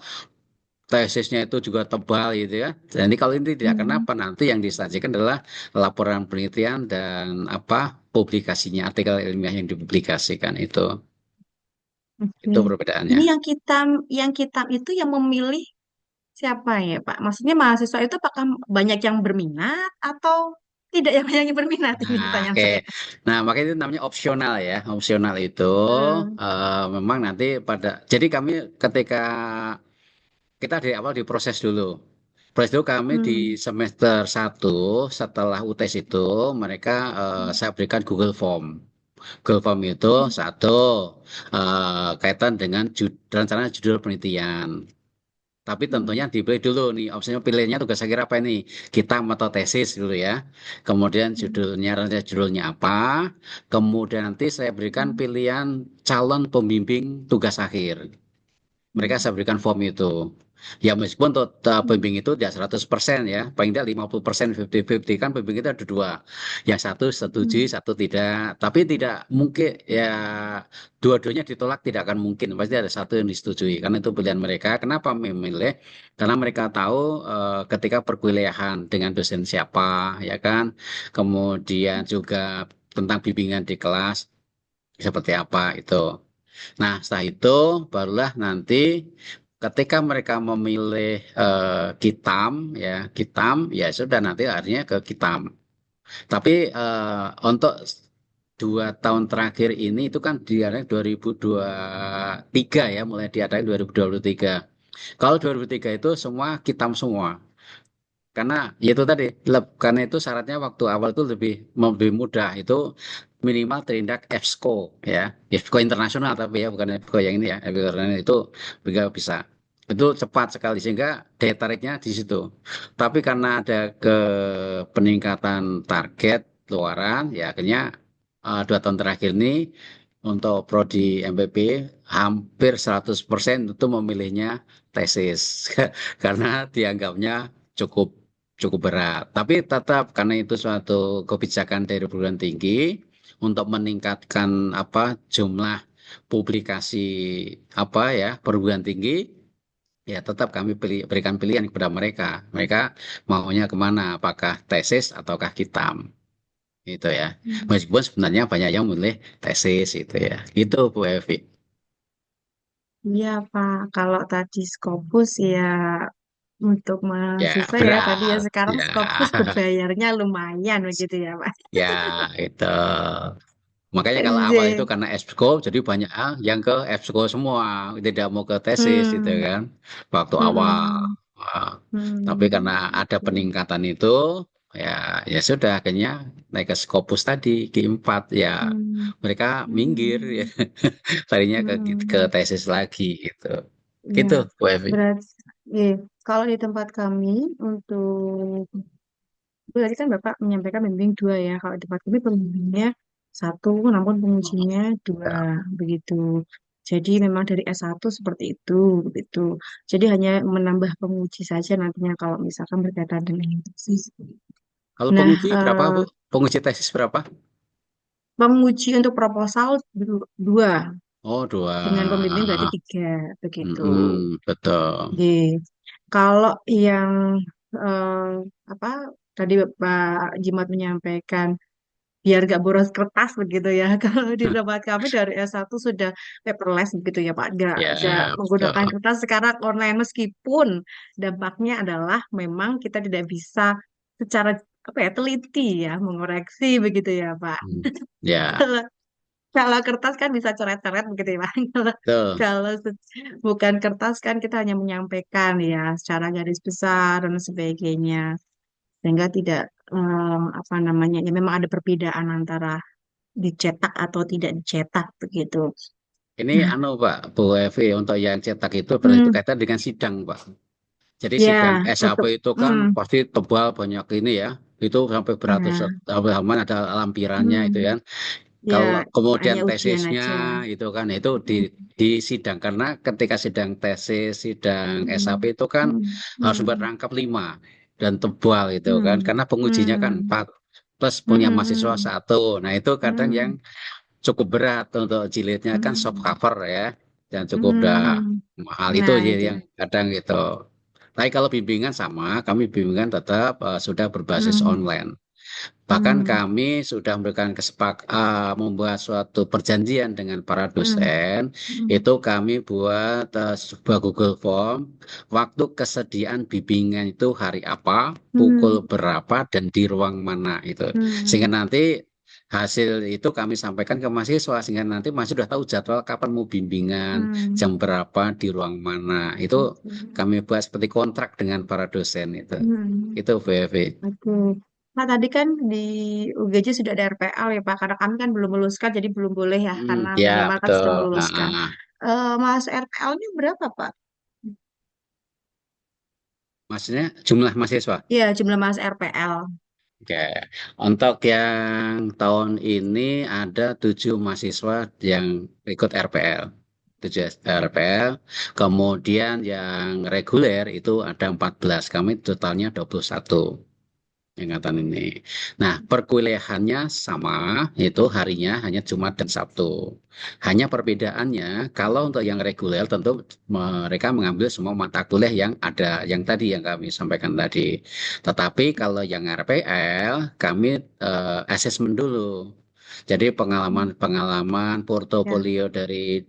tesisnya itu juga tebal gitu ya. Jadi kalau ini tidak, Hmm, kenapa nanti yang disajikan adalah laporan penelitian dan publikasinya, artikel ilmiah yang dipublikasikan itu. oke. Itu perbedaannya. Ini yang kitam itu yang memilih siapa ya, Pak? Maksudnya mahasiswa itu apakah banyak yang berminat atau tidak yang banyak yang berminat? Ini Nah, pertanyaan oke. saya. Nah, makanya itu namanya opsional ya. Opsional itu Hmm, memang nanti jadi kami ketika kita dari awal diproses dulu. Proses dulu kami di hmm, semester 1 setelah UTS itu mereka saya berikan Google Form. Google Form itu hmm, satu kaitan dengan rencana judul penelitian. Tapi tentunya hmm, dipilih dulu nih, opsinya pilihnya tugas akhir apa ini? Kita atau tesis dulu ya. Kemudian hmm, rencana judulnya apa? Kemudian nanti saya berikan hmm, pilihan calon pembimbing tugas akhir. Mereka hmm, saya berikan form itu. Ya meskipun untuk hmm, pembimbing itu tidak 100% ya, paling tidak 50%, 50-50 kan pembimbing itu ada dua. Yang satu setuju, hmm, satu tidak. Tapi tidak mungkin ya dua-duanya ditolak tidak akan mungkin. Pasti ada satu yang disetujui karena itu pilihan mereka. Kenapa memilih? Karena mereka tahu ketika perkuliahan dengan dosen siapa, ya kan. Kemudian juga tentang bimbingan di kelas seperti apa itu. Nah, setelah itu barulah nanti ketika mereka memilih kitam ya sudah nanti akhirnya ke kitam. Tapi untuk 2 tahun terakhir ini itu kan diadakan 2023 ya, mulai diadakan 2023. Kalau 2003 itu semua kitam semua. Karena ya itu tadi, karena itu syaratnya waktu awal itu lebih mudah itu minimal terindak EBSCO ya, EBSCO internasional tapi ya bukan EBSCO yang ini ya, EBSCO internasional itu juga bisa. Itu cepat sekali sehingga daya tariknya di situ. Tapi karena ada peningkatan target luaran, ya akhirnya 2 tahun terakhir ini untuk prodi MPP hampir 100% itu memilihnya tesis karena dianggapnya cukup cukup berat. Tapi tetap karena itu suatu kebijakan dari perguruan tinggi untuk meningkatkan jumlah publikasi perguruan tinggi, ya tetap kami berikan pilihan kepada mereka. Mereka maunya kemana? Apakah tesis ataukah kitam? Itu ya. hmm. Meskipun sebenarnya banyak yang memilih tesis itu ya. Itu Bu Evi. Iya, Pak. Kalau tadi Scopus ya untuk Ya mahasiswa ya tadi ya berat. sekarang Ya, Scopus berbayarnya lumayan begitu ya, Pak. ya itu. Makanya kalau awal itu Iya. karena EBSCO, jadi banyak yang ke EBSCO semua, tidak mau ke tesis gitu Hmm, kan, waktu awal. hmm, Ah, tapi karena hmm, ada oke. peningkatan itu, ya ya sudah akhirnya naik ke Scopus tadi, Q4 ya Hmm, mereka minggir ya, hmm, tadinya ke hmm. tesis lagi gitu. Ya, Gitu, Bu Evi. berarti kalau di tempat kami untuk berarti kan Bapak menyampaikan pembimbing dua ya. Kalau di tempat kami pembimbingnya satu, namun pengujinya dua Ya. begitu. Jadi memang dari S1 seperti itu, begitu. Jadi hanya menambah penguji saja nantinya kalau misalkan berkaitan dengan tesis. Kalau Nah, penguji berapa, Bu? Penguji tesis berapa? penguji untuk proposal dua, Oh, dengan pembimbing berarti dua. tiga, begitu. Betul. Oke. Kalau yang eh, apa tadi Pak Jimat menyampaikan biar gak boros kertas begitu ya. Kalau di tempat kami dari S1 sudah paperless begitu ya Pak. Gak Ya, menggunakan betul. kertas sekarang online meskipun dampaknya adalah memang kita tidak bisa secara apa ya teliti ya mengoreksi begitu ya Pak. Ya, Kalau kalau kertas kan bisa coret-coret begitu ya Pak. Kalau betul. kalau bukan kertas kan kita hanya menyampaikan ya secara garis besar dan sebagainya sehingga tidak apa namanya ya memang ada perbedaan antara dicetak atau tidak dicetak begitu. Ini Nah, Pak, Bu Evi, untuk yang cetak itu hmm, berkaitan dengan sidang, Pak. Jadi sidang ya SAP untuk itu kan pasti tebal banyak ini ya. Itu sampai beratus ya, halaman ada lampirannya itu hmm, ya. ya Kalau kemudian hanya ujian tesisnya aja. itu kan itu Hmm, di sidang karena ketika sidang tesis, sidang SAP hmm, itu kan hmm, harus hmm, berangkap 5 dan tebal itu kan hmm, karena pengujinya kan hmm, 4. plus punya mahasiswa Hmm. satu. Nah, itu kadang yang Hmm. cukup berat untuk jilidnya kan soft Hmm. cover ya, dan cukup udah Hmm. mahal itu Nah, ya itu. yang kadang gitu. Tapi kalau bimbingan sama, kami bimbingan tetap sudah berbasis Hmm. online. Bahkan Hmm. kami sudah memberikan membuat suatu perjanjian dengan para Hmm. dosen, Hmm. itu kami buat sebuah Google Form, waktu kesediaan bimbingan itu hari apa, Hmm. pukul berapa, dan di ruang mana itu. Sehingga Hmm. nanti hasil itu kami sampaikan ke mahasiswa, sehingga nanti mahasiswa sudah tahu jadwal kapan mau bimbingan, Hmm. jam berapa, di ruang mana. Itu Oke. kami buat seperti kontrak dengan para dosen itu. Hmm. Itu VV. Oke. Nah, tadi kan di UGJ sudah ada RPL ya, Pak. Karena kami kan belum meluluskan, jadi belum boleh ya, karena Ya, minimal kan betul. sudah Ah, meluluskan. ah. Mas RPL-nya berapa, Pak? Maksudnya jumlah mahasiswa. Iya, jumlah Mas RPL. Oke. Untuk yang tahun ini ada 7 mahasiswa yang ikut RPL. 7 RPL. Kemudian yang reguler itu ada 14. Kami totalnya 21 ingatan ini. Nah, perkuliahannya sama, itu harinya hanya Jumat dan Sabtu. Hanya perbedaannya, kalau untuk yang reguler tentu mereka mengambil semua mata kuliah yang ada, yang tadi yang kami sampaikan tadi. Tetapi kalau yang RPL, kami asesmen dulu. Jadi pengalaman-pengalaman Ya. portofolio dari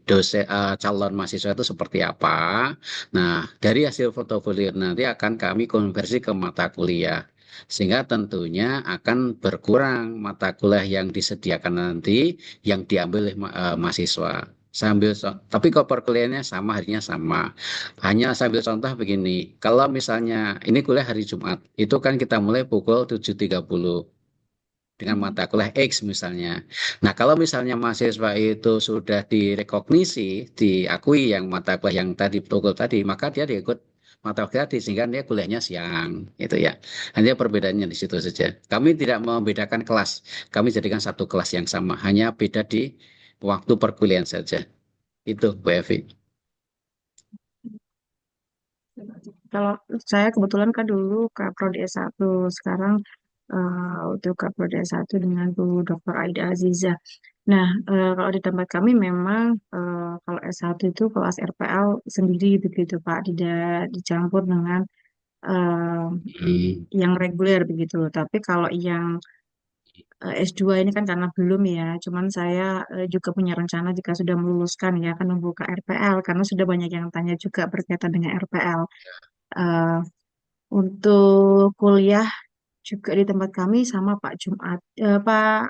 calon mahasiswa itu seperti apa. Nah, dari hasil portofolio nanti akan kami konversi ke mata kuliah. Sehingga tentunya akan berkurang mata kuliah yang disediakan nanti yang diambil oleh mahasiswa. Tapi kalau perkuliahannya sama, harinya sama. Hanya sambil contoh begini, kalau misalnya ini kuliah hari Jumat, itu kan kita mulai pukul 7.30 dengan mata kuliah X misalnya. Nah, kalau misalnya mahasiswa itu sudah direkognisi, diakui yang mata kuliah yang tadi pukul tadi, maka dia diikut mata kuliah tadi sehingga dia kuliahnya siang, itu ya. Hanya perbedaannya di situ saja. Kami tidak membedakan kelas, kami jadikan satu kelas yang sama, hanya beda di waktu perkuliahan saja. Itu, Bu Evi. Kalau saya kebetulan kan dulu Prodi S1, sekarang untuk Prodi S1 dengan Bu Dr. Aida Aziza. Nah, kalau di tempat kami memang kalau S1 itu kelas RPL sendiri begitu Pak, tidak dicampur dengan eh, Hmm. yang reguler begitu. Tapi kalau yang S2 ini kan karena belum ya, cuman saya juga punya rencana jika sudah meluluskan ya akan membuka RPL karena sudah banyak yang tanya juga berkaitan dengan RPL. Eh, untuk kuliah juga di tempat kami sama Pak Jumat. Pak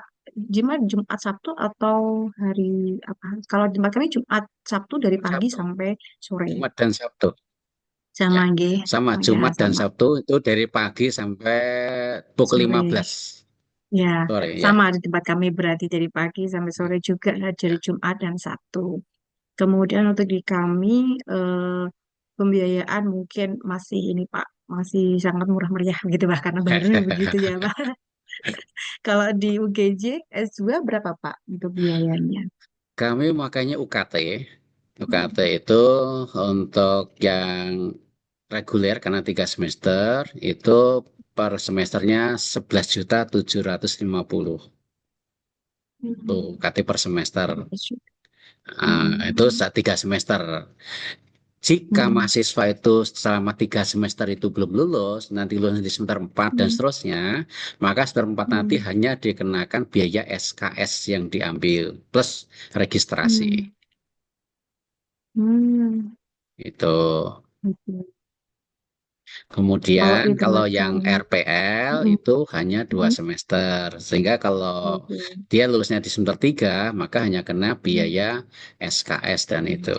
Jumat Sabtu atau hari apa? Kalau di tempat kami Jumat Sabtu dari pagi Sabtu, sampai sore. Jumat dan Sabtu. Sama Ya, nggih. sama Oh ya, Jumat dan sama Sabtu itu dari pagi sampai pukul sore. 15 Ya, sore ya. sama di tempat kami berarti dari pagi sampai sore juga dari Ya. Jumat dan Sabtu. Kemudian untuk di kami pembiayaan mungkin masih ini Pak, masih sangat murah meriah gitu Pak karena baru begitu ya Pak. Kalau di UGJ S2 berapa Pak untuk biayanya? Kami makanya UKT. UKT itu untuk yang reguler karena 3 semester itu per semesternya 11.750 tuh Hmm. UKT per semester. Itu Hmm. 3 semester. Jika Hmm. mahasiswa itu selama 3 semester itu belum lulus, nanti lulus di semester 4 dan Hmm. seterusnya, maka semester 4 nanti Hmm. hanya dikenakan biaya SKS yang diambil plus registrasi. Hmm. Hmm. Itu. Oke. Kalau Kemudian di kalau tempat yang kami, RPL hmm, itu hanya dua hmm, semester. Sehingga kalau oke. dia lulusnya di semester 3, maka hanya kena Hmm. biaya SKS dan itu.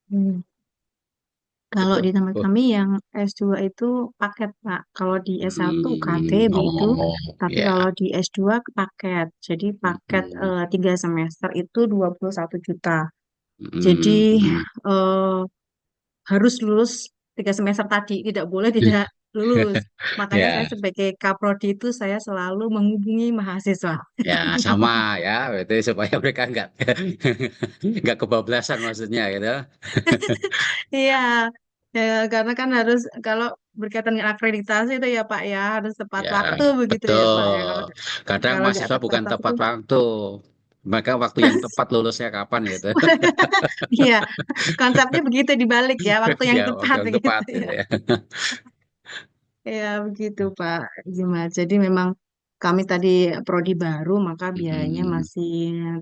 Hmm. Kalau Itu. di tempat Oh. kami yang S2 itu paket, Pak. Kalau di S1 UKT begitu, Oh, tapi ya. kalau di S2 paket. Jadi paket Hmm, 3 semester itu 21 juta. Jadi hmm, eh, harus lulus 3 semester tadi, tidak boleh tidak lulus. Makanya saya ya, sebagai kaprodi itu saya selalu menghubungi mahasiswa. ya sama ya. Itu supaya mereka nggak kebablasan maksudnya gitu. Iya, Ya, karena kan harus kalau berkaitan dengan akreditasi itu ya Pak ya harus tepat Ya, waktu begitu ya Pak ya. betul. Kadang Kalau nggak mahasiswa tepat bukan waktu, tepat waktu. Maka waktu yang tepat lulusnya kapan gitu. iya konsepnya begitu dibalik ya waktu yang Ya, waktu tepat yang begitu tepat gitu ya. ya. Ya begitu Pak Jimat. Jadi memang kami tadi prodi baru maka biayanya Mm-mm. masih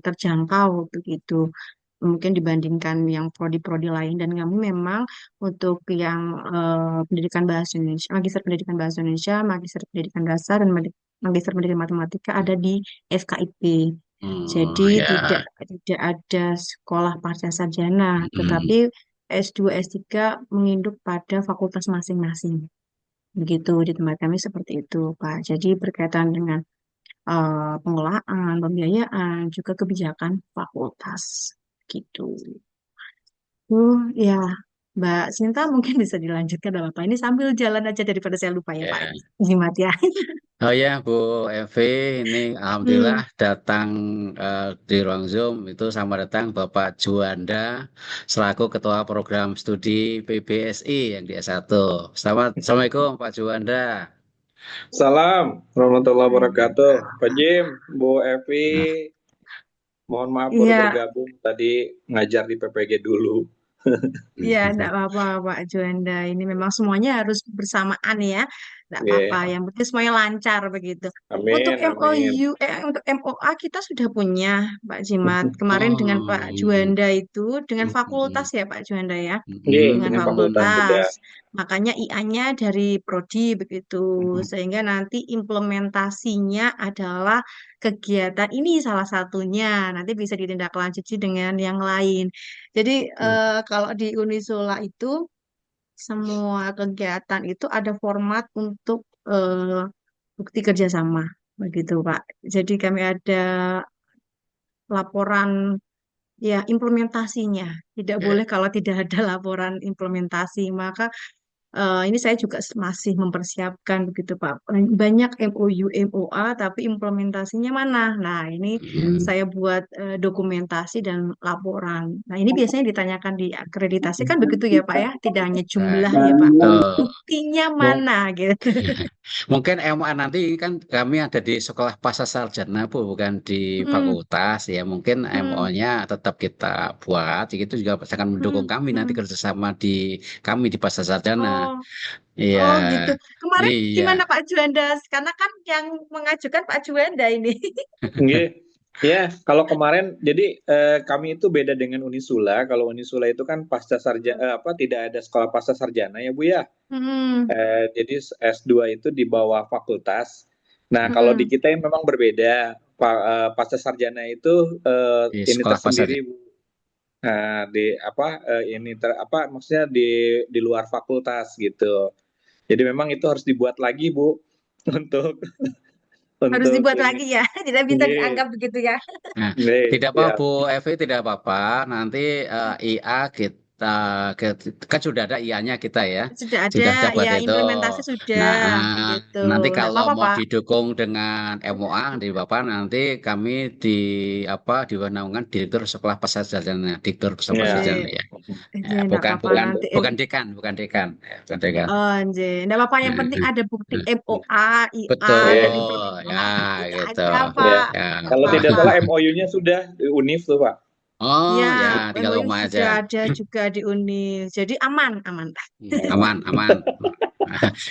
terjangkau begitu. Mungkin dibandingkan yang prodi-prodi lain dan kami memang untuk yang pendidikan bahasa Indonesia, magister pendidikan bahasa Indonesia, magister pendidikan dasar dan magister pendidikan matematika ada di FKIP. Oh, Jadi tidak ya. tidak ada sekolah pasca sarjana, Mm-mm. tetapi S2 S3 menginduk pada fakultas masing-masing. Begitu di tempat kami seperti itu, Pak. Jadi berkaitan dengan pengelolaan, pembiayaan, juga kebijakan fakultas. Gitu. Ya, Mbak Sinta mungkin bisa dilanjutkan dalam apa ini sambil jalan aja daripada saya lupa ya Pak. Ya. Jimat ya. Oh ya, Bu Evi, ini alhamdulillah Hmm, datang di ruang Zoom itu sama datang Bapak Juanda selaku Ketua Program Studi PBSI yang di S1. Assalamualaikum Pak Juanda. Salam warahmatullahi hmm. wabarakatuh. Pak Jim, Bu Evi, Nah, mohon maaf baru Iya, bergabung. Tadi ngajar di PPG dulu. iya, enggak apa-apa Pak Juanda. Ini memang semuanya harus bersamaan ya. Enggak apa-apa. Oke, Yang penting semuanya lancar begitu. Untuk amin, amin. MOU, untuk MOA kita sudah punya Pak Jimat. Kemarin dengan Pak oh, Juanda itu dengan fakultas mm-mm, ya Pak Juanda ya. Oke, Dengan dengan mm-mm, fakultas juga. fakultas. Makanya IA-nya dari prodi begitu. mm-mm, Sehingga nanti implementasinya adalah kegiatan ini salah satunya. Nanti bisa ditindaklanjuti dengan yang lain. Jadi kalau di Unisula itu semua kegiatan itu ada format untuk bukti kerjasama begitu Pak. Jadi kami ada laporan ya implementasinya. Tidak ya. boleh kalau tidak ada laporan implementasi. Maka ini saya juga masih mempersiapkan begitu Pak. Banyak MOU, MOA, tapi implementasinya mana? Nah, ini Mm, saya buat dokumentasi dan laporan. Nah, ini biasanya ditanyakan di akreditasi kan begitu ya Pak ya? Tidak hanya nah, jumlah ya Pak. betul. Buktinya Mau mana gitu. Mungkin MA nanti kan kami ada di sekolah pasca sarjana Bu, bukan di Hmm, fakultas ya. Mungkin hmm, MO-nya tetap kita buat, itu juga akan mendukung hmm, kami nanti hmm. kerjasama di kami di pasca sarjana. Oh, Iya, oh gitu. Kemarin iya. gimana Pak Juanda? Karena kan yang mengajukan Pak Juanda ini. Oke. Ya, kalau kemarin, jadi kami itu beda dengan Unisula. Kalau Unisula itu kan pasca sarjana, apa tidak ada sekolah pasca sarjana ya Bu ya. Hmm, Jadi S2 itu di bawah fakultas. Nah, kalau di hmm. kita yang memang berbeda. Pasca sarjana itu Di ini sekolah pasca tersendiri Bu. Nah, di apa apa maksudnya di luar fakultas gitu. Jadi memang itu harus dibuat lagi Bu untuk Harus untuk dibuat ini. lagi ya. Tidak bisa Nih, dianggap begitu ya. Nah, nih, tidak apa ya. Bu Evi, tidak apa-apa. Nanti IA kita kan sudah ada IA-nya kita ya, Sudah ada sudah ya dapat itu. implementasi sudah Nah, begitu. nanti Enggak kalau apa-apa mau Pak. didukung dengan MOA di Bapak, nanti kami di apa diwenangkan direktur sekolah pasca sarjana, direktur sekolah Ya. sarjana Nggih. ya. Ya, Nggih, enggak bukan apa-apa bukan nanti. bukan dekan, bukan dekan, ya, bukan dekan. Oh, nggih. Enggak apa-apa yang penting Nah, ada bukti nah. MOA, IA dan Betul, ya implementasi gitu. aja Ya. Pak. Ya. Enggak Kalau tidak apa-apa. salah MOU-nya sudah di Univ tuh, Pak. Oh Ya, ya, tinggal MOU rumah aja. sudah ada juga di Univ. Jadi aman, aman. Aman, aman.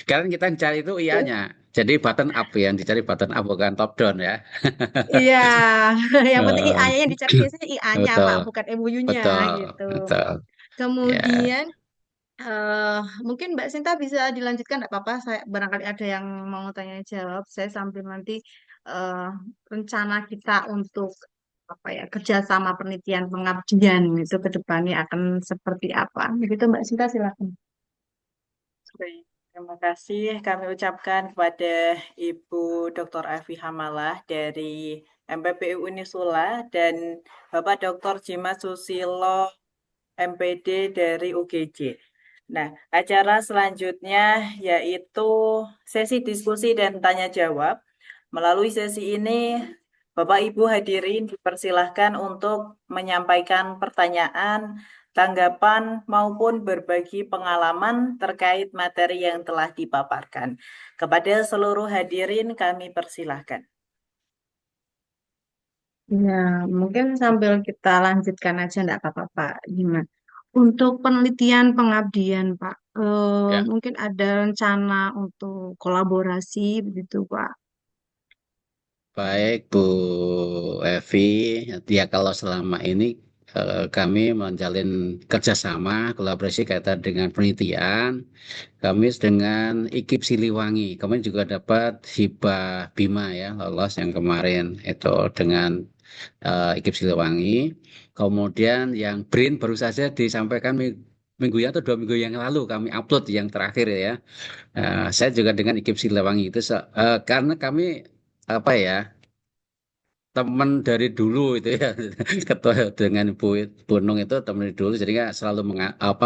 Sekarang kita cari itu IA-nya. Jadi button up ya, yang dicari button up bukan top down ya. Iya, yang penting Eh, IA-nya yang dicari biasanya IA-nya Pak, betul, bukan MOU-nya betul, gitu. betul. Ya, Kemudian mungkin Mbak Sinta bisa dilanjutkan nggak apa-apa. Saya barangkali ada yang mau tanya jawab. Saya sambil nanti eh, rencana kita untuk apa ya kerjasama penelitian pengabdian itu ke depannya akan seperti apa. Begitu Mbak Sinta silakan. Baik, terima kasih kami ucapkan kepada Ibu Dr. Afi Hamalah dari MPPU Unisula dan Bapak Dr. Jimat Susilo MPD dari UGJ. Nah, acara selanjutnya yaitu sesi diskusi dan tanya jawab. Melalui sesi ini, Bapak Ibu hadirin dipersilahkan untuk menyampaikan pertanyaan tanggapan maupun berbagi pengalaman terkait materi yang telah dipaparkan. Kepada seluruh hadirin kami persilahkan. Ya, mungkin sambil kita lanjutkan aja, enggak apa-apa, Pak. Gimana? Untuk penelitian pengabdian, Pak, Ya, mungkin ada rencana untuk kolaborasi begitu, Pak. baik Bu Evi. Ya kalau selama ini kami menjalin kerjasama, kolaborasi kaitan dengan penelitian, kami dengan IKIP Siliwangi. Kami juga dapat hibah Bima ya, lolos yang kemarin itu dengan IKIP Siliwangi. Kemudian yang BRIN baru saja disampaikan minggu yang atau 2 minggu yang lalu kami upload yang terakhir ya. Saya juga dengan IKIP Siliwangi itu karena kami apa ya, teman dari dulu itu ya, ketua dengan Bu Nung itu teman dari dulu, jadi nggak selalu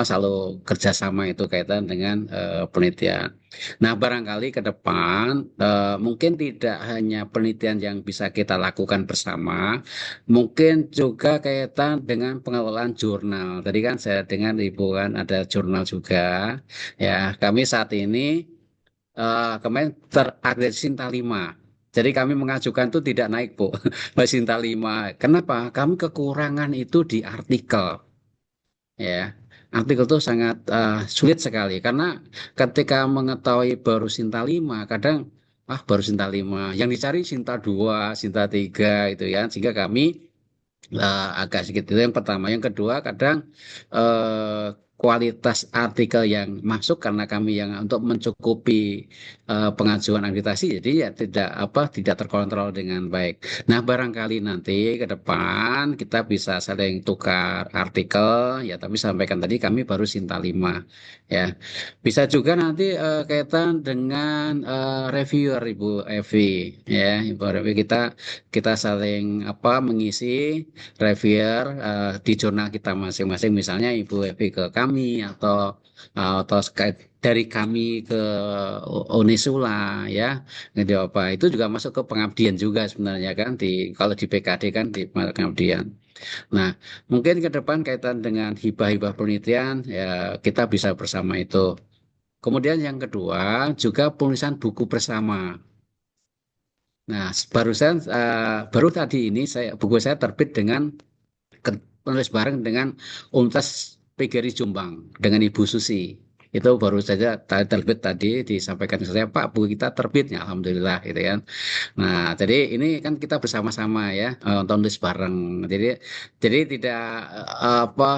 selalu kerjasama itu kaitan dengan penelitian. Nah barangkali ke depan mungkin tidak hanya penelitian yang bisa kita lakukan bersama, mungkin juga kaitan dengan pengelolaan jurnal. Tadi kan saya dengar Ibu kan ada jurnal juga, ya kami saat ini kemarin terakreditasi Sinta 5. Jadi kami mengajukan itu tidak naik, Bu. Mbak Sinta 5. Kenapa? Kami kekurangan itu di artikel. Ya, artikel itu sangat sulit sekali. Karena ketika mengetahui baru Sinta 5, kadang, baru Sinta 5. Yang dicari Sinta 2, Sinta 3, itu ya. Sehingga kami agak sedikit itu yang pertama. Yang kedua, kadang eh, kualitas artikel yang masuk karena kami yang untuk mencukupi pengajuan akreditasi, jadi ya tidak terkontrol dengan baik. Nah, barangkali nanti ke depan kita bisa saling tukar artikel ya, tapi sampaikan tadi kami baru Sinta 5 ya. Bisa juga nanti kaitan dengan reviewer Ibu Evi ya, Ibu Evi kita saling mengisi reviewer di jurnal kita masing-masing, misalnya Ibu Evi ke kami atau dari kami ke Unisula ya, gitu apa itu juga masuk ke pengabdian juga sebenarnya kan, kalau di PKD kan di pengabdian. Nah, mungkin ke depan kaitan dengan hibah-hibah penelitian ya kita bisa bersama itu. Kemudian yang kedua juga penulisan buku bersama. Nah, baru tadi ini buku saya terbit dengan penulis bareng dengan Untas PGRI Jombang dengan Ibu Susi. Itu baru saja terbit tadi disampaikan ke saya, Pak, buku kita terbitnya, alhamdulillah gitu kan. Nah, jadi ini kan kita bersama-sama ya tulis bareng. Jadi tidak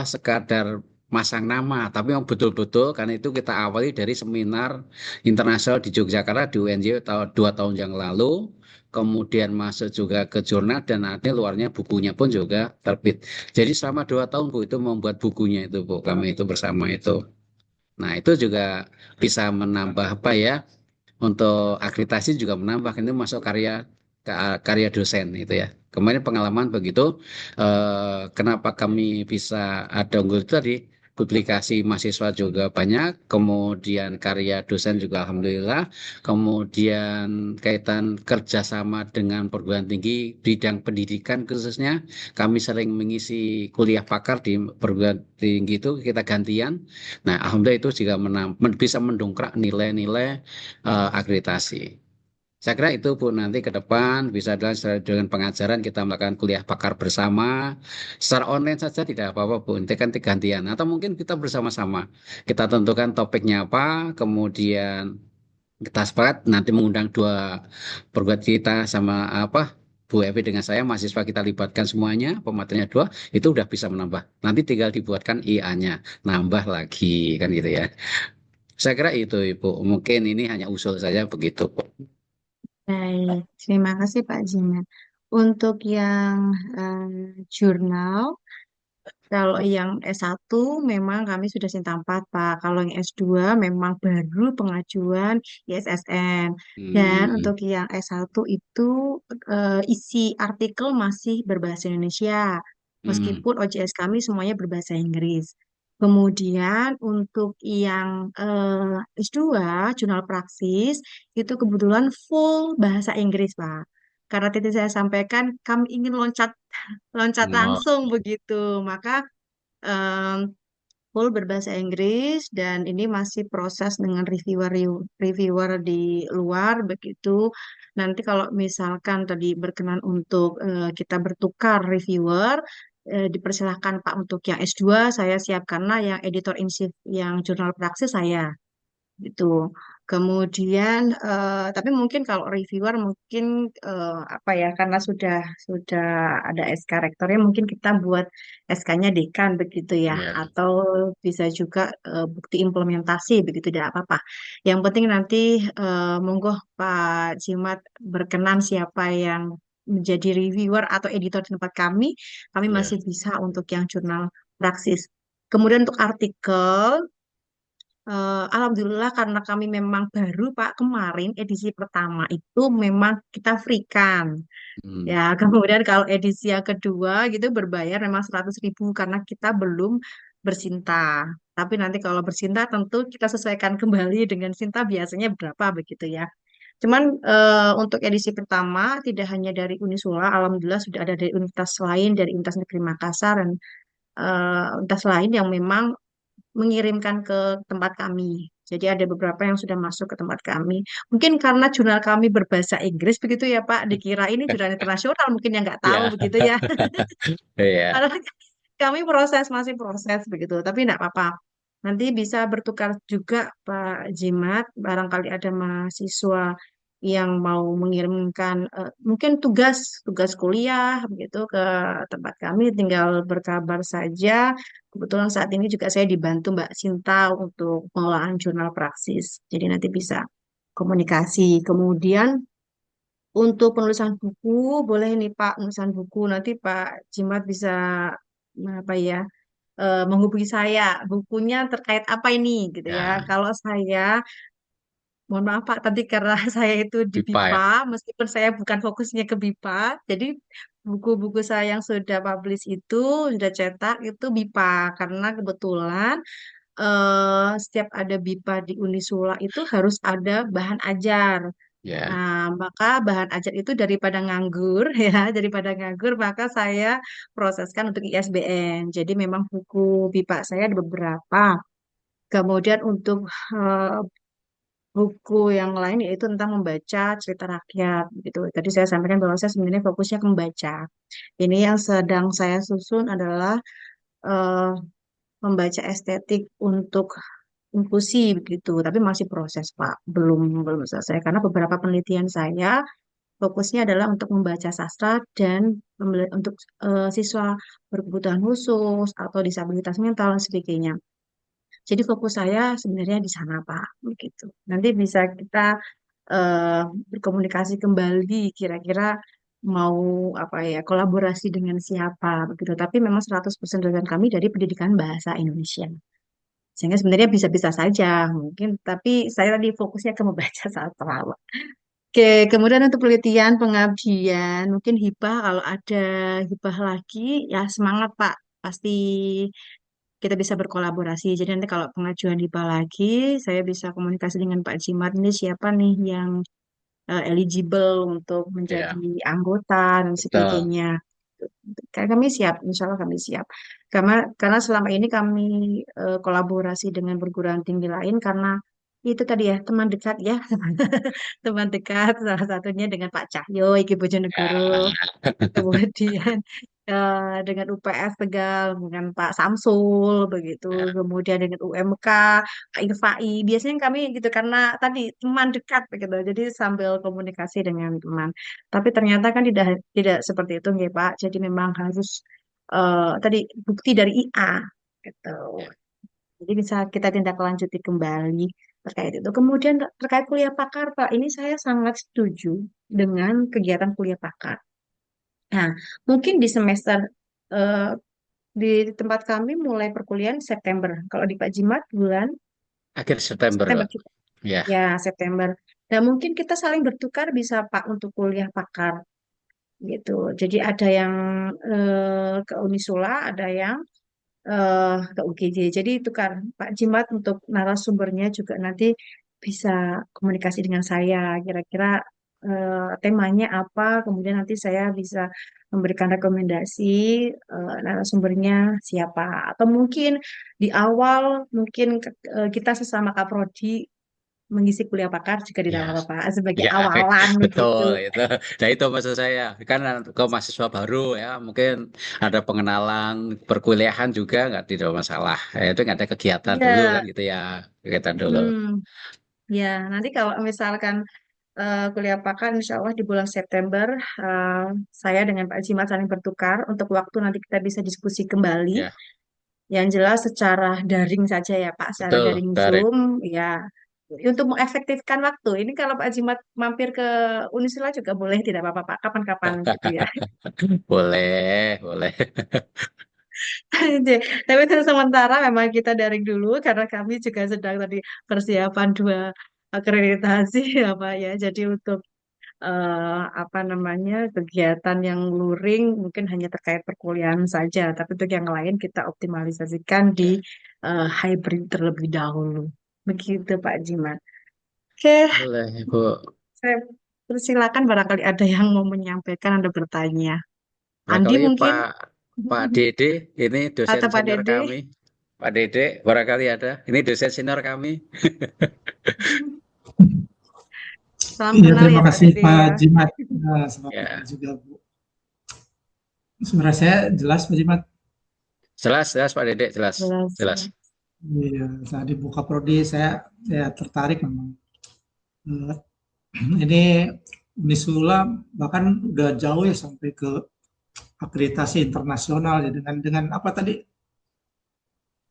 sekadar masang nama, tapi yang betul-betul karena itu kita awali dari seminar internasional di Yogyakarta di UNJ 2 tahun yang lalu, kemudian masuk juga ke jurnal dan nanti luarnya bukunya pun juga terbit. Jadi selama 2 tahun Bu itu membuat bukunya itu Bu, kami itu bersama itu. Nah itu juga bisa menambah untuk akreditasi juga menambah, ini masuk karya dosen itu ya. Kemarin pengalaman begitu, kenapa kami bisa ada unggul itu tadi, publikasi mahasiswa juga banyak, kemudian karya dosen juga alhamdulillah, kemudian kaitan kerjasama dengan perguruan tinggi bidang pendidikan khususnya, kami sering mengisi kuliah pakar di perguruan tinggi itu kita gantian. Nah, alhamdulillah itu juga bisa mendongkrak nilai-nilai akreditasi. Saya kira itu Bu, nanti ke depan bisa dengan pengajaran kita melakukan kuliah pakar bersama. Secara online saja tidak apa-apa Bu, nanti kan gantian. Atau mungkin kita bersama-sama. Kita tentukan topiknya apa, kemudian kita sepakat nanti mengundang 2 perguruan kita sama Bu Evi dengan saya, mahasiswa kita libatkan semuanya, pematerinya 2, itu udah bisa menambah. Nanti tinggal dibuatkan IA-nya, nambah lagi, kan gitu ya. Saya kira itu Ibu, mungkin ini hanya usul saja begitu. Baik, terima kasih Pak Jina. Untuk yang jurnal, kalau yang S1 memang kami sudah Sinta 4, Pak. Kalau yang S2 memang baru pengajuan ISSN. Dan Hmm, untuk yang S1 itu isi artikel masih berbahasa Indonesia. hmm, Meskipun OJS kami semuanya berbahasa Inggris. Kemudian untuk yang S2, jurnal praksis, itu kebetulan full bahasa Inggris, Pak. Karena tadi saya sampaikan, kami ingin loncat loncat oh, langsung begitu. Maka full berbahasa Inggris dan ini masih proses dengan reviewer di luar begitu. Nanti kalau misalkan tadi berkenan untuk kita bertukar reviewer, dipersilahkan Pak untuk yang S2 saya siap karena yang editor in chief yang jurnal praksis saya gitu. Kemudian tapi mungkin kalau reviewer mungkin apa ya karena sudah ada SK rektornya mungkin kita buat SK-nya dekan begitu ya Ya. atau bisa juga bukti implementasi begitu tidak apa-apa. Yang penting nanti monggo Pak Jimat berkenan siapa yang menjadi reviewer atau editor di tempat kami Ya. masih bisa untuk yang jurnal praksis. Kemudian untuk artikel Alhamdulillah karena kami memang baru Pak kemarin edisi pertama itu memang kita free kan. Hmm. Ya, kemudian kalau edisi yang kedua gitu berbayar memang 100.000 karena kita belum bersinta. Tapi nanti kalau bersinta tentu kita sesuaikan kembali dengan Sinta biasanya berapa begitu ya. Cuman untuk edisi pertama tidak hanya dari Unisula, alhamdulillah sudah ada dari universitas lain, dari Universitas Negeri Makassar dan universitas lain yang memang mengirimkan ke tempat kami. Jadi ada beberapa yang sudah masuk ke tempat kami. Mungkin karena jurnal kami berbahasa Inggris begitu ya Pak, dikira ini jurnal internasional mungkin yang nggak tahu Ya. begitu ya. Ya. Padahal kami masih proses begitu. Tapi enggak apa-apa. Nanti bisa bertukar juga Pak Jimat, barangkali ada mahasiswa yang mau mengirimkan mungkin tugas kuliah begitu ke tempat kami, tinggal berkabar saja. Kebetulan saat ini juga saya dibantu Mbak Sinta untuk pengolahan jurnal praksis. Jadi nanti bisa komunikasi. Kemudian untuk penulisan buku, boleh nih Pak, penulisan buku. Nanti Pak Jimat bisa apa ya menghubungi saya. Bukunya terkait apa ini gitu ya. Ya. Kalau saya, mohon maaf Pak, tadi karena saya itu di Pipa ya. BIPA, meskipun saya bukan fokusnya ke BIPA, jadi buku-buku saya yang sudah publish itu, sudah cetak itu BIPA. Karena kebetulan setiap ada BIPA di Unisula itu harus ada bahan ajar. Ya. Nah, maka bahan ajar itu daripada nganggur ya, daripada nganggur maka saya proseskan untuk ISBN. Jadi memang buku BIPA saya ada beberapa. Kemudian untuk eh, buku yang lain yaitu tentang membaca cerita rakyat gitu. Tadi saya sampaikan bahwa saya sebenarnya fokusnya ke membaca. Ini yang sedang saya susun adalah eh, membaca estetik untuk inklusi begitu, tapi masih proses Pak, belum belum selesai karena beberapa penelitian saya fokusnya adalah untuk membaca sastra dan untuk siswa berkebutuhan khusus atau disabilitas mental dan sebagainya. Jadi fokus saya sebenarnya di sana Pak, begitu. Nanti bisa kita eh, berkomunikasi kembali kira-kira mau apa ya kolaborasi dengan siapa begitu. Tapi memang 100% dosen kami dari pendidikan bahasa Indonesia. Sehingga sebenarnya bisa-bisa saja mungkin, tapi saya tadi fokusnya ke membaca sastra. Oke, kemudian untuk penelitian pengabdian, mungkin hibah kalau ada hibah lagi, ya semangat Pak. Pasti kita bisa berkolaborasi. Jadi nanti kalau pengajuan hibah lagi, saya bisa komunikasi dengan Pak Jimat ini siapa nih yang eligible untuk menjadi Ya. anggota dan Betul. sebagainya. Karena kami siap, insya Allah kami siap. Karena selama ini kami kolaborasi dengan perguruan tinggi lain karena itu tadi ya teman dekat ya teman dekat salah satunya dengan Pak Cahyo Iki Bojonegoro, Ya. kemudian dengan UPS Tegal dengan Pak Samsul begitu, Ya. kemudian dengan UMK Pak Irfai, biasanya kami gitu karena tadi teman dekat begitu, jadi sambil komunikasi dengan teman, tapi ternyata kan tidak tidak seperti itu nggih Pak, jadi memang harus tadi bukti dari IA gitu, Ya. jadi bisa kita tindak lanjuti kembali terkait itu. Kemudian terkait kuliah pakar, Pak, ini saya sangat setuju dengan kegiatan kuliah pakar. Nah, mungkin di semester eh, di tempat kami mulai perkuliahan September. Kalau di Pak Jimat bulan Akhir September, September Pak. juga. Ya. Ya, September. Dan mungkin kita saling bertukar bisa Pak untuk kuliah pakar gitu. Jadi ada yang ke Unisula, ada yang ke UGJ. Jadi itu kan Pak Jimat untuk narasumbernya juga nanti bisa komunikasi dengan saya. Kira-kira temanya apa, kemudian nanti saya bisa memberikan rekomendasi narasumbernya siapa. Atau mungkin di awal mungkin kita sesama Kaprodi mengisi kuliah pakar juga tidak Ya, apa-apa Pak, sebagai ya, awalan begitu. betul itu. Nah itu maksud saya kan ke mahasiswa baru ya, mungkin ada pengenalan perkuliahan juga nggak tidak masalah. Itu nggak ada kegiatan dulu kan Ya, gitu ya, kegiatan dulu. hmm, ya nanti kalau misalkan kuliah pakar insya Allah di bulan September eh, saya dengan Pak Jimat saling bertukar untuk waktu nanti kita bisa diskusi kembali. Ya, Yang jelas secara daring saja ya Pak, secara betul. daring Tarik. Zoom ya. Untuk mengefektifkan waktu, ini kalau Pak Jimat mampir ke Unisula juga boleh, tidak apa-apa Pak, kapan-kapan gitu ya. Boleh, boleh. Tapi untuk sementara memang kita daring dulu karena kami juga sedang tadi persiapan 2 akreditasi ya Pak ya. Jadi untuk apa namanya kegiatan yang luring mungkin hanya terkait perkuliahan saja, tapi untuk yang lain kita optimalisasikan di hybrid terlebih dahulu. Begitu Pak Jimat. Oke, Boleh, Bu. saya persilakan barangkali ada yang mau menyampaikan, Anda bertanya. Andi Barangkali mungkin Pak Dede, ini dosen atau Pak senior Dede. kami. Pak Dede, barangkali ada. Ini dosen senior kami. Salam Iya, kenal terima ya Pak kasih Dede Pak ya. Jimat. Selamat Ya, kenal juga Bu. Suara saya jelas Pak Jimat. jelas, jelas Pak Dede, jelas, Jelas. jelas. Iya, tadi buka prodi saya tertarik memang. Eh, Ini Unisula bahkan udah jauh ya sampai ke akreditasi internasional ya dengan apa tadi?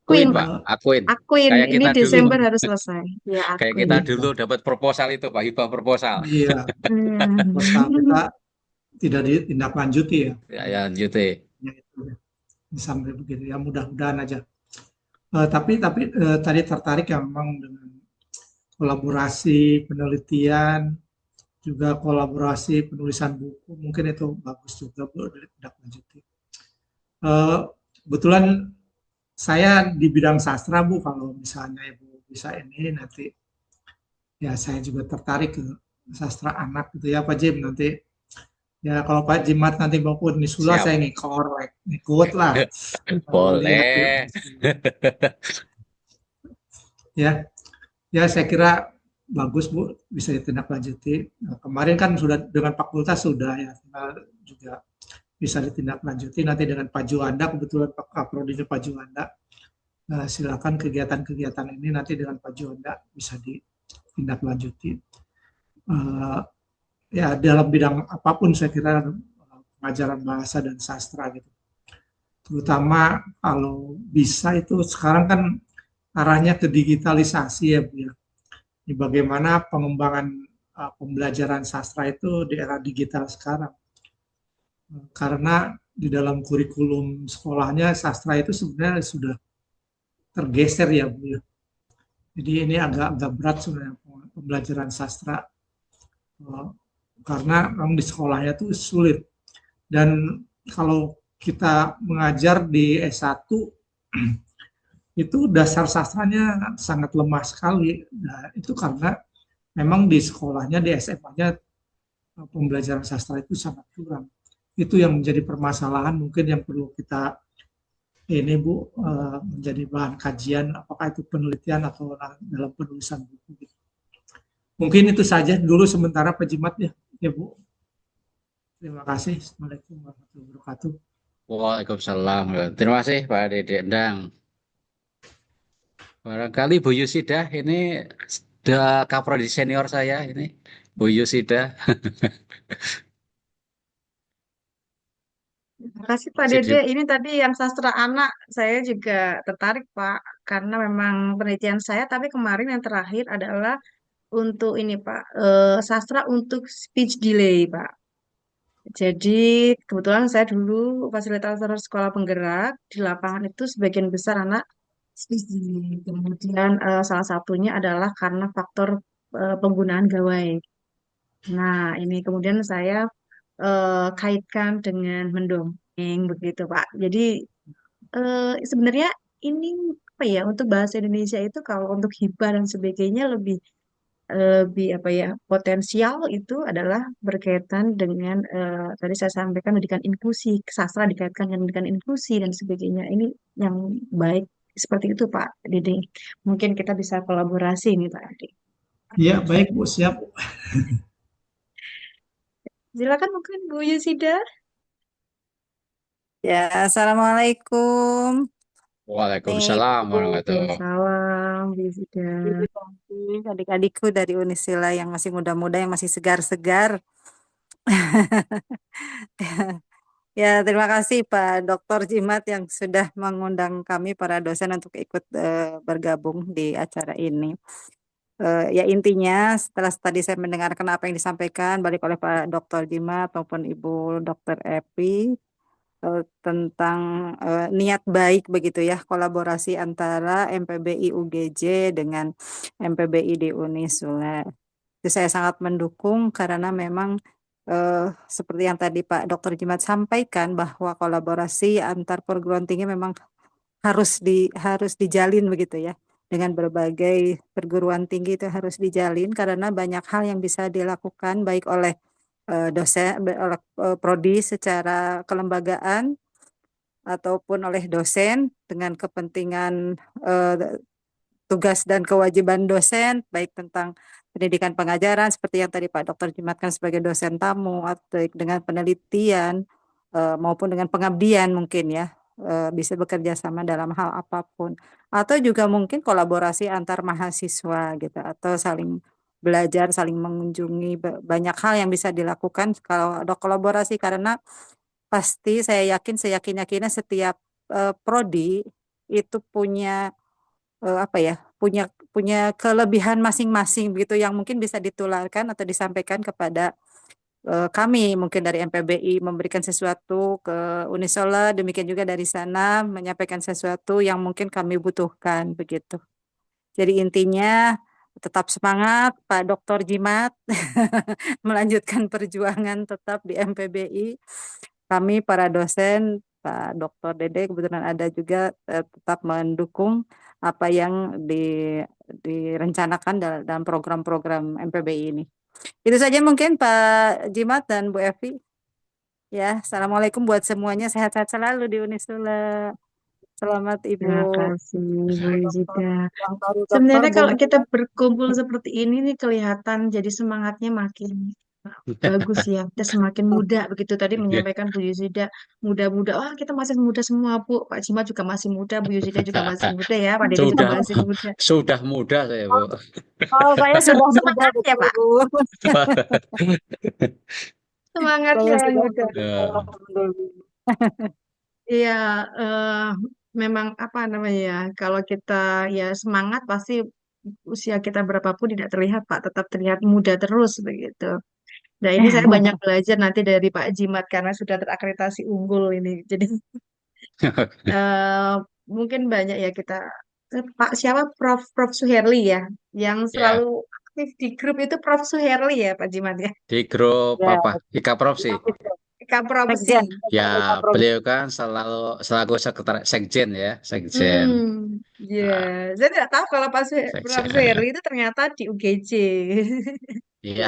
Akuin, Queen, Pak, Eh, akuin. Akuin Kayak ini kita dulu, Desember harus selesai. Ya, kayak kita Akuin. dulu iya, dapat proposal itu, Pak, hibah proposal. iya, proposal kita Hmm. tidak ditindaklanjuti ya. Ya, ya, Jute. Ya, itu ya. Sampai begitu ya, mudah-mudahan aja. Tapi tadi tertarik ya memang dengan kolaborasi penelitian, juga kolaborasi penulisan buku, mungkin itu bagus juga Bu ditindaklanjuti. Eh, Kebetulan saya di bidang sastra Bu, kalau misalnya Ibu bisa ini nanti ya saya juga tertarik ke sastra anak gitu ya Pak Jim nanti ya kalau Pak Jimat nanti mau ke Unisula Siap. saya ngikut lah. Lihat di Boleh. Unisula. Ya, ya saya kira bagus Bu bisa ditindaklanjuti. Nah, kemarin kan sudah dengan fakultas sudah ya, tinggal juga bisa ditindaklanjuti nanti dengan Pak Juanda, kebetulan Pak Kaprodinya Pak Juanda. Nah, silakan kegiatan-kegiatan ini nanti dengan Pak Juanda bisa ditindaklanjuti. Eh, Ya dalam bidang apapun saya kira pengajaran bahasa dan sastra gitu. Terutama kalau bisa itu sekarang kan arahnya ke digitalisasi ya Bu ya. Ini bagaimana pengembangan pembelajaran sastra itu di era digital sekarang. Karena di dalam kurikulum sekolahnya sastra itu sebenarnya sudah tergeser ya Bu ya. Jadi ini agak berat sebenarnya pembelajaran sastra karena memang di sekolahnya itu sulit. Dan kalau kita mengajar di S1 itu dasar sastranya sangat lemah sekali. Nah, itu karena memang di sekolahnya di SMA-nya pembelajaran sastra itu sangat kurang. Itu yang menjadi permasalahan mungkin yang perlu kita ini Bu menjadi bahan kajian apakah itu penelitian atau dalam penulisan buku. Mungkin itu saja dulu sementara Pak Jimat ya Bu. Terima kasih. Assalamualaikum warahmatullahi wabarakatuh. Waalaikumsalam. Terima kasih Pak Dede Endang. Barangkali Bu Yusida ini sudah kaprodi senior saya ini. Bu Yusida. Terima kasih Pak Masih Dede. Ini tadi yang sastra anak saya juga tertarik Pak, karena memang penelitian saya. Tapi kemarin yang terakhir adalah untuk ini Pak, sastra untuk speech delay Pak. Jadi kebetulan saya dulu fasilitator sekolah penggerak di lapangan itu sebagian besar anak speech delay. Kemudian salah satunya adalah karena faktor penggunaan gawai. Nah ini kemudian saya kaitkan dengan mendongeng begitu Pak. Jadi sebenarnya ini apa ya untuk bahasa Indonesia itu kalau untuk hibah dan sebagainya lebih lebih apa ya potensial itu adalah berkaitan dengan tadi saya sampaikan pendidikan inklusi, sastra dikaitkan dengan pendidikan inklusi dan sebagainya. Ini yang baik seperti itu Pak Dede. Mungkin kita bisa kolaborasi nih Pak Dede. Iya, baik Bu, siap. Silakan mungkin Bu Yusida. Ya, Assalamualaikum. Nih, Waalaikumsalam Ibu, warahmatullahi. Waalaikumsalam Bu Yusida. Ibu cantik, adik-adikku dari Unisila yang masih muda-muda, yang masih segar-segar. Ya, terima kasih Pak Dr. Jimat yang sudah mengundang kami para dosen untuk ikut bergabung di acara ini. Ya intinya setelah tadi saya mendengarkan apa yang disampaikan balik oleh Pak Dr. Jimat maupun Ibu Dr. Epi tentang niat baik begitu ya, kolaborasi antara MPBI UGJ dengan MPBI di Unisula. Itu saya sangat mendukung karena memang seperti yang tadi Pak Dr. Jimat sampaikan bahwa kolaborasi antar perguruan tinggi memang harus dijalin begitu ya. Dengan berbagai perguruan tinggi itu harus dijalin karena banyak hal yang bisa dilakukan baik oleh dosen, oleh prodi secara kelembagaan ataupun oleh dosen dengan kepentingan tugas dan kewajiban dosen, baik tentang pendidikan pengajaran, seperti yang tadi Pak Dokter Jimatkan sebagai dosen tamu, atau dengan penelitian, maupun dengan pengabdian mungkin ya, bisa bekerja sama dalam hal apapun. Atau juga mungkin kolaborasi antar mahasiswa gitu, atau saling belajar, saling mengunjungi, banyak hal yang bisa dilakukan kalau ada kolaborasi, karena pasti saya seyakin-yakinnya setiap prodi itu punya apa ya, punya kelebihan masing-masing begitu yang mungkin bisa ditularkan atau disampaikan kepada kami mungkin dari MPBI memberikan sesuatu ke Unisola, demikian juga dari sana menyampaikan sesuatu yang mungkin kami butuhkan begitu. Jadi intinya tetap semangat Pak Dr. Jimat melanjutkan perjuangan tetap di MPBI. Kami para dosen, Pak Dr. Dede kebetulan ada juga tetap mendukung apa yang direncanakan dalam program-program MPBI ini. Itu saja mungkin Pak Jimat dan Bu Evi. Ya, Assalamualaikum buat semuanya. Sehat-sehat selalu di Unisula. Selamat Ibu. Terima kasih Bu Yusida. Yang baru dokter Sebenarnya kalau Bumi. kita berkumpul seperti ini nih kelihatan jadi semangatnya makin bagus ya. Kita semakin muda begitu tadi menyampaikan Bu Yusida muda-muda. Wah, kita masih muda semua Bu. Pak Jimat juga masih muda, Bu Yusida juga masih muda ya. Pak Dede juga Sudah masih muda. sudah muda saya, Bu. Oh, saya sudah muda Semangat ya betul, Pak. Bu. Semangat Saya yang sudah muda. muda, Ya. alhamdulillah. Iya, memang apa namanya ya, kalau kita ya semangat pasti usia kita berapapun tidak terlihat Pak, tetap terlihat muda terus begitu. Nah ini saya banyak belajar nanti dari Pak Jimat karena sudah terakreditasi unggul ini. Jadi eh, mungkin banyak ya kita Pak siapa Prof Suherli ya yang Ya, selalu aktif di grup itu Prof Suherli ya Pak Jimat ya. di grup Ya, apa? Ika Propsi. Kapropsi. Sekjen, Ya, Sekjen beliau Provinsi. kan selaku sekretaris sekjen ya, sekjen. Ya, Nah, saya tidak tahu kalau Prof Suherli sekjen. itu ternyata di UGJ. Iya, Ya.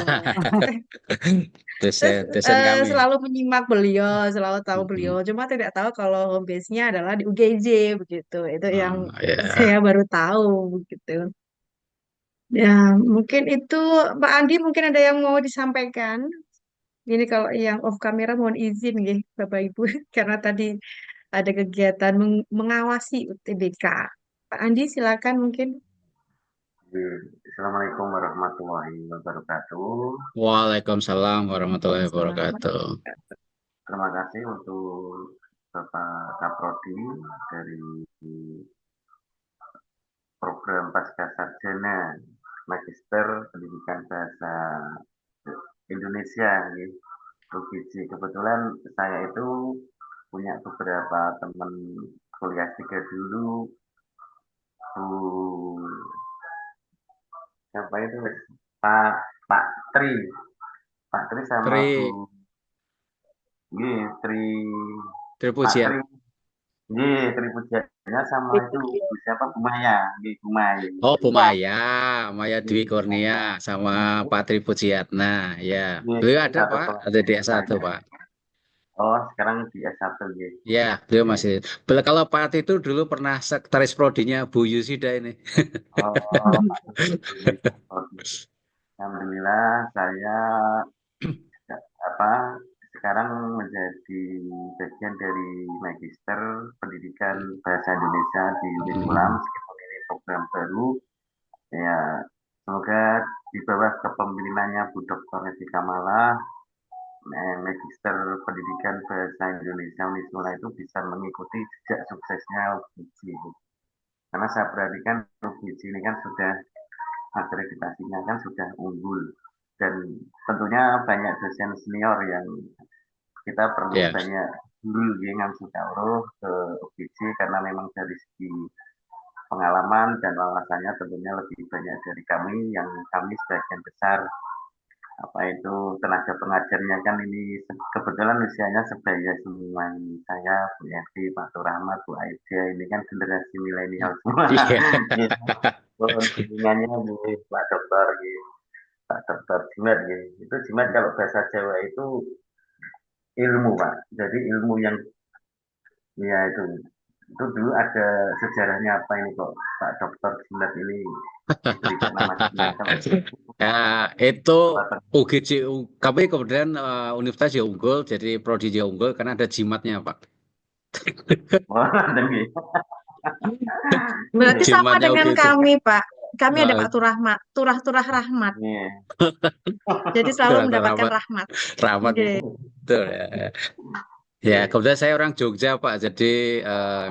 Terus dosen kami. selalu menyimak beliau, selalu tahu beliau. Mm-mm. Cuma tidak tahu kalau home base-nya adalah di UGJ begitu. Itu yang saya Ya. baru tahu begitu. Ya, mungkin itu Pak Andi mungkin ada yang mau disampaikan. Ini kalau yang off camera mohon izin ya Bapak Ibu karena tadi ada kegiatan mengawasi UTBK. Pak Andi silakan mungkin. Assalamualaikum warahmatullahi wabarakatuh. Waalaikumsalam warahmatullahi Waalaikumsalam. wabarakatuh. Terima kasih untuk Bapak Kaprodi dari program Pasca Sarjana Magister Pendidikan Bahasa Indonesia, UGJ. Kebetulan saya itu punya beberapa teman kuliah tiga dulu, Bu siapa itu Pak Pak Tri, Pak Tri sama Tri, Bu Tri Pak Tripujian. Tri Tri Pujian sama itu Itu Bu siapa Bu Maya, Bu Maya. Oh, Bu ya. Maya, Maya Dwi Kurnia, sama Pak Tri Pujiatna. Ya, Ini beliau ada satu Pak, kelas ada di dengan S1 saya. Pak. Oh, sekarang di S1 ya. Ya, beliau Oke. masih. Kalau Pak Ati itu dulu pernah sekretaris prodinya Bu Yusida ini. Oh, alhamdulillah saya apa sekarang menjadi bagian dari Magister Pendidikan Bahasa Indonesia di UNISULAM, Hmm. meskipun ini program baru. Ya, semoga di bawah kepemimpinannya Bu Dr. Neti Kamala, Magister Pendidikan Bahasa Indonesia UNISULAM itu bisa mengikuti jejak suksesnya UGC. Karena saya perhatikan UGC ini kan sudah akreditasinya kan sudah unggul, dan tentunya banyak dosen senior yang kita perlu Ya, banyak guru yang ngasih tahu ke UGC, karena memang dari segi pengalaman dan wawasannya tentunya lebih banyak dari kami, yang kami sebagian besar apa itu tenaga pengajarnya kan ini kebetulan usianya sebaya semua. Saya Bu Yanti, Pak Surahmat, Bu Aida, ini kan generasi milenial semua. iya. Bimbingannya Bu Pak Dokter gitu. Pak Dokter Jimat gitu. Itu Jimat kalau bahasa Jawa itu ilmu Pak. Jadi ilmu yang ya itu dulu ada sejarahnya apa ini kok Pak Dokter Jimat ini diberikan nama Jimat kalau Ya, itu Pak UGC, kami kemudian universitas ya unggul, jadi prodi ya unggul karena ada jimatnya Pak. Wah, gitu. Berarti sama Jimatnya dengan UGC. kami, Pak. Kami ada Nah, Pak Turahmat, Turah Rahmat. Iya. Jadi selalu itulah mendapatkan rahmat, rahmat. rahmat Oke. betul ya. Ya, kebetulan saya orang Jogja Pak, jadi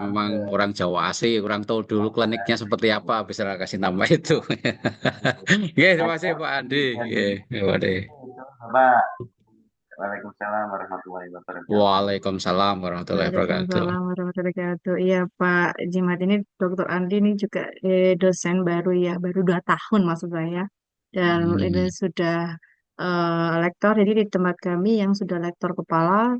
memang orang Jawa asli, kurang tahu dulu kliniknya seperti apa, bisa kasih nama itu. Ya, terima kasih Pak Andi. Ya, terima kasih. Bapak, Waalaikumsalam warahmatullahi wabarakatuh. Waalaikumsalam warahmatullahi wabarakatuh. Waalaikumsalam warahmatullahi wabarakatuh. Iya Pak Jimat, ini Dokter Andi ini juga dosen baru ya, baru 2 tahun maksud saya. Dan ini Hmm. sudah lektor, jadi di tempat kami yang sudah lektor kepala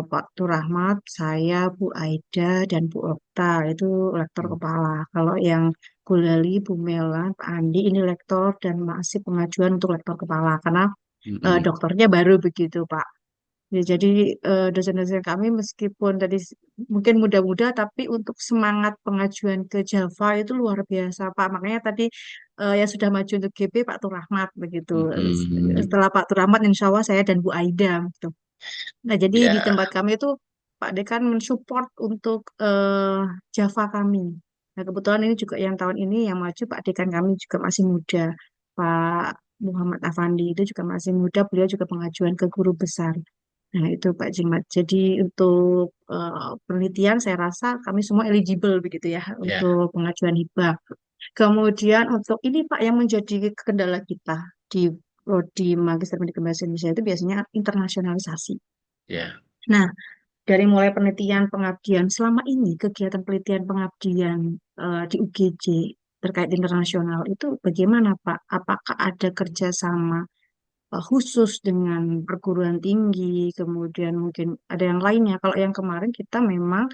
Pak Turahmat, saya, Bu Aida, dan Bu Okta itu lektor kepala. Kalau yang Bu Lali, Bu Mela, Pak Andi ini lektor dan masih pengajuan untuk lektor kepala karena Hmm. doktornya baru begitu Pak. Ya, jadi dosen-dosen kami meskipun tadi mungkin muda-muda, tapi untuk semangat pengajuan ke Java itu luar biasa Pak. Makanya tadi yang sudah maju untuk GP Pak Turahmat begitu. Hmm. Setelah Pak Turahmat, insya Allah saya dan Bu Aida gitu. Nah, jadi di Ya, tempat kami itu Pak Dekan mensupport untuk Java kami. Nah, kebetulan ini juga yang tahun ini yang maju Pak Dekan kami juga masih muda. Pak Muhammad Afandi itu juga masih muda, beliau juga pengajuan ke guru besar. Nah, itu Pak Jimat. Jadi untuk penelitian saya rasa kami semua eligible begitu ya ya, untuk pengajuan hibah. Kemudian untuk ini Pak yang menjadi kendala kita di Prodi Magister Pendidikan Bahasa Indonesia itu biasanya internasionalisasi. ya. Nah, dari mulai penelitian pengabdian selama ini kegiatan penelitian pengabdian di UGJ terkait internasional itu bagaimana Pak? Apakah ada kerjasama khusus dengan perguruan tinggi, kemudian mungkin ada yang lainnya. Kalau yang kemarin kita memang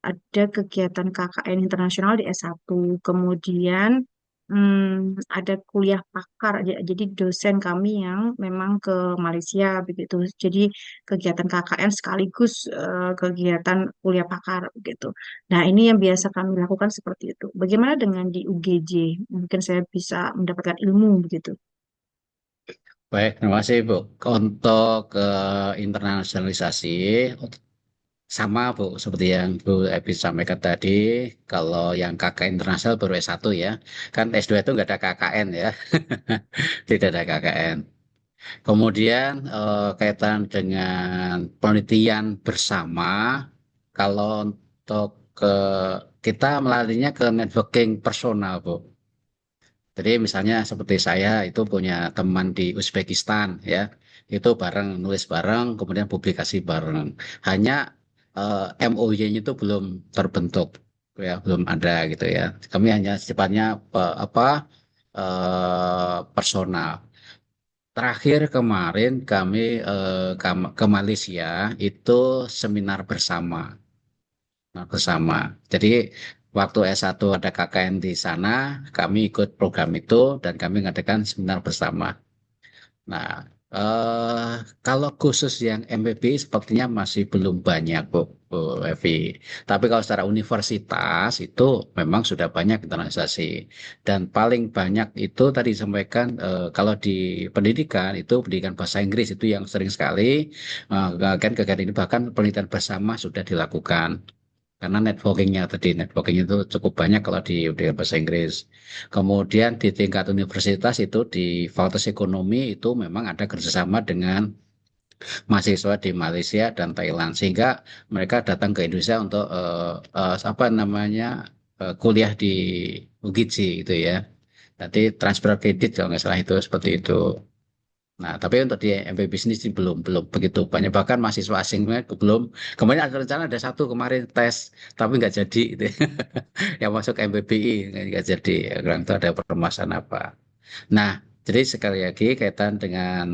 ada kegiatan KKN internasional di S1, kemudian ada kuliah pakar. Jadi dosen kami yang memang ke Malaysia begitu. Jadi kegiatan KKN sekaligus kegiatan kuliah pakar begitu. Nah, ini yang biasa kami lakukan seperti itu. Bagaimana dengan di UGJ? Mungkin saya bisa mendapatkan ilmu begitu. Baik, terima kasih Bu. Untuk internasionalisasi, sama Bu, seperti yang Bu Ebi sampaikan tadi, kalau yang KKN internasional baru S1 ya, kan S2 itu nggak ada KKN ya, tidak ada KKN. Kemudian kaitan dengan penelitian bersama, kalau untuk kita melalainya ke networking personal Bu. Jadi misalnya seperti saya itu punya teman di Uzbekistan ya, itu bareng nulis bareng, kemudian publikasi bareng. Hanya MOU-nya itu belum terbentuk ya, belum ada gitu ya. Kami hanya sifatnya apa personal. Terakhir kemarin kami ke Malaysia itu seminar bersama. bersama. Jadi waktu S1 ada KKN di sana, kami ikut program itu dan kami mengadakan seminar bersama. Nah, kalau khusus yang MPBI sepertinya masih belum banyak, Bu Evi. Tapi kalau secara universitas itu memang sudah banyak internalisasi. Dan paling banyak itu tadi disampaikan, kalau di pendidikan itu pendidikan bahasa Inggris itu yang sering sekali, kan kegiatan ini bahkan penelitian bersama sudah dilakukan. Karena networking itu cukup banyak kalau di bahasa Inggris. Kemudian di tingkat universitas itu di Fakultas Ekonomi itu memang ada kerjasama dengan mahasiswa di Malaysia dan Thailand, sehingga mereka datang ke Indonesia untuk apa namanya kuliah di UGC gitu ya. Nanti transfer kredit kalau nggak salah itu seperti itu. Nah, tapi untuk di MP bisnis ini belum belum begitu banyak. Bahkan mahasiswa asingnya belum. Kemarin ada rencana ada satu kemarin tes, tapi nggak jadi. Gitu. Yang masuk ke MPBI nggak jadi. Kurang tahu ada permasalahan apa. Nah, jadi sekali lagi kaitan dengan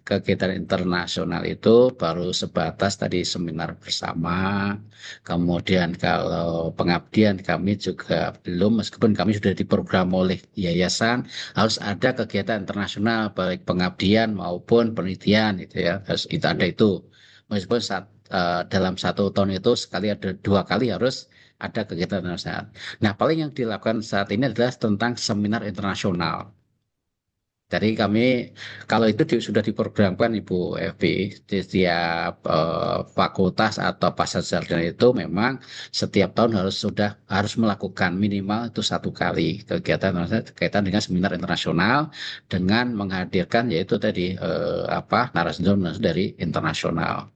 kegiatan internasional itu baru sebatas tadi seminar bersama. Kemudian kalau pengabdian kami juga belum, meskipun kami sudah diprogram oleh yayasan, harus ada kegiatan internasional baik pengabdian maupun penelitian itu ya, harus itu ada itu. Meskipun dalam 1 tahun itu sekali ada 2 kali harus ada kegiatan internasional. Nah, paling yang dilakukan saat ini adalah tentang seminar internasional. Jadi kami kalau itu sudah diprogramkan Ibu Evi di setiap fakultas atau pasar sarjana itu memang setiap tahun harus melakukan minimal itu 1 kali kegiatan kaitan dengan seminar internasional dengan menghadirkan yaitu tadi apa narasumber dari internasional.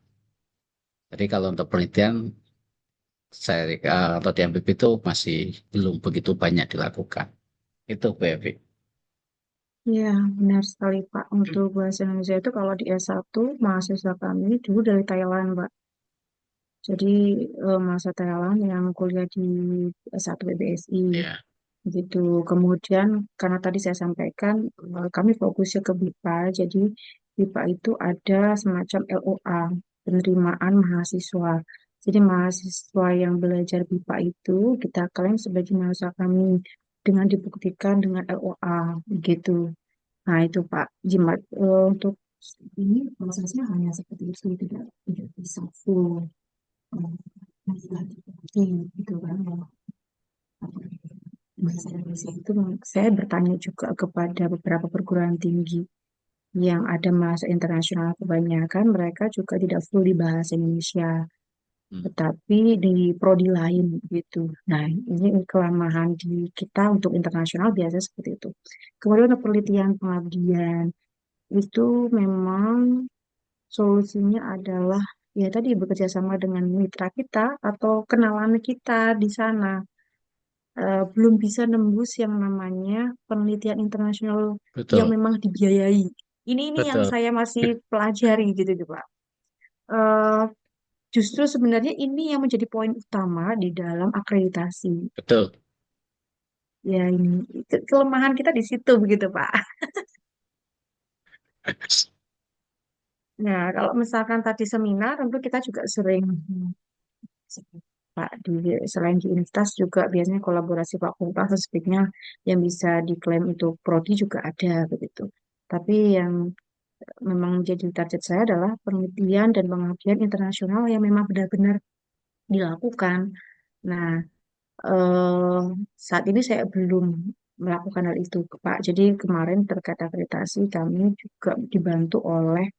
Jadi kalau untuk penelitian saya atau di MPP itu masih belum begitu banyak dilakukan. Itu Bu Evi. Ya, benar sekali Pak. Untuk bahasa Indonesia itu kalau di S1, mahasiswa kami dulu dari Thailand, Pak. Jadi mahasiswa Thailand yang kuliah di S1 BBSI. Ya. Gitu. Kemudian karena tadi saya sampaikan kami fokusnya ke BIPA, jadi BIPA itu ada semacam LOA, penerimaan mahasiswa. Jadi mahasiswa yang belajar BIPA itu kita klaim sebagai mahasiswa kami dengan dibuktikan dengan LOA gitu. Nah itu Pak Jimat. Untuk ini prosesnya hanya seperti itu, tidak bisa full gitu kan. Bahasa Indonesia itu saya bertanya juga kepada beberapa perguruan tinggi yang ada mahasiswa internasional, kebanyakan mereka juga tidak full di bahasa Indonesia, tetapi di prodi lain gitu. Nah, ini kelemahan di kita untuk internasional biasa seperti itu. Kemudian untuk penelitian pengabdian itu memang solusinya adalah ya tadi bekerja sama dengan mitra kita atau kenalan kita di sana. Belum bisa nembus yang namanya penelitian internasional yang Betul, memang dibiayai. Ini yang betul, saya masih pelajari gitu, Pak. Eh, Justru sebenarnya ini yang menjadi poin utama di dalam akreditasi. betul. Ya ini kelemahan kita di situ begitu, Pak. Nah, kalau misalkan tadi seminar, tentu kita juga sering Pak selain di universitas juga biasanya kolaborasi fakultas sebaiknya yang bisa diklaim itu prodi juga ada begitu. Tapi yang memang menjadi target saya adalah penelitian dan pengabdian internasional yang memang benar-benar dilakukan. Nah, eh, saat ini saya belum melakukan hal itu, Pak. Jadi kemarin terkait akreditasi kami juga dibantu oleh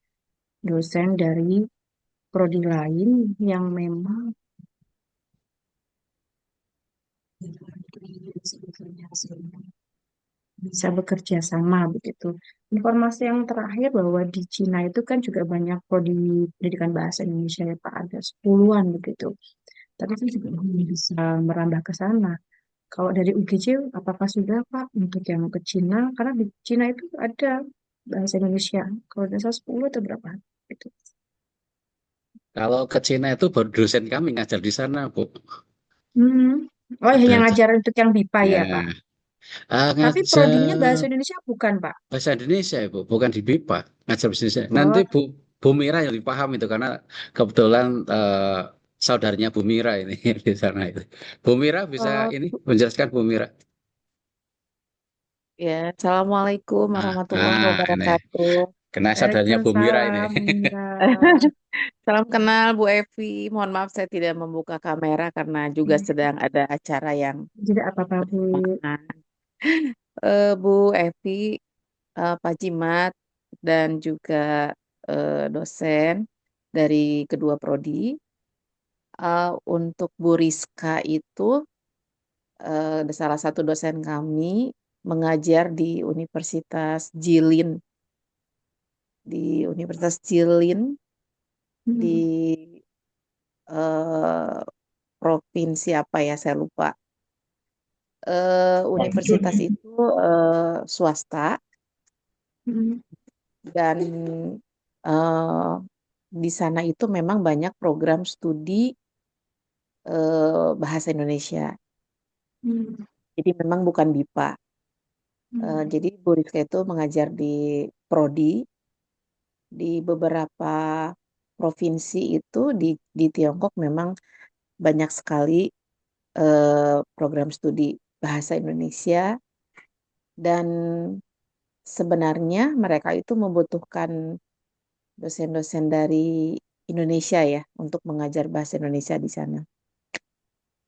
dosen dari prodi lain yang memang bisa bekerja sama begitu. Informasi yang terakhir bahwa di Cina itu kan juga banyak prodi pendidikan bahasa Indonesia ya Pak, ada 10-an begitu. Tapi saya juga belum bisa merambah ke sana. Kalau dari UGC, apakah sudah Pak untuk yang ke Cina? Karena di Cina itu ada bahasa Indonesia. Kalau dasar 10 atau berapa? Gitu. Kalau ke Cina itu baru dosen kami ngajar di sana, Bu. Hmm. Oh, Ada yang ngajar untuk yang BIPA ya Pak. ya. Tapi prodinya Ngajar bahasa Indonesia bukan Pak. bahasa Indonesia, Bu, bukan di BIPA. Ngajar bahasa Indonesia. Nanti Oh, Bu Mira yang lebih paham itu karena kebetulan saudaranya Bu Mira ini di sana itu. Bu Mira bisa Oh, ini menjelaskan Bu Mira. Ya, Assalamualaikum warahmatullahi Ini wabarakatuh. kena saudaranya Bu Mira ini. Waalaikumsalam, Mira. Salam kenal Bu Evi. Mohon maaf saya tidak membuka kamera karena juga sedang ada acara yang Jadi apa-apa, Bu? bersamaan. Bu Evi, Pak Jimat, dan juga dosen dari kedua prodi. Untuk Bu Rizka itu salah satu dosen kami mengajar di Universitas Jilin di eh, provinsi apa ya saya lupa. Universitas itu swasta dan eh, di sana itu memang banyak program studi bahasa Indonesia. Jadi memang bukan BIPA. Jadi Bu Rizka itu mengajar di prodi di beberapa provinsi itu di Tiongkok memang banyak sekali program studi bahasa Indonesia dan sebenarnya mereka itu membutuhkan dosen-dosen dari Indonesia ya untuk mengajar bahasa Indonesia di sana.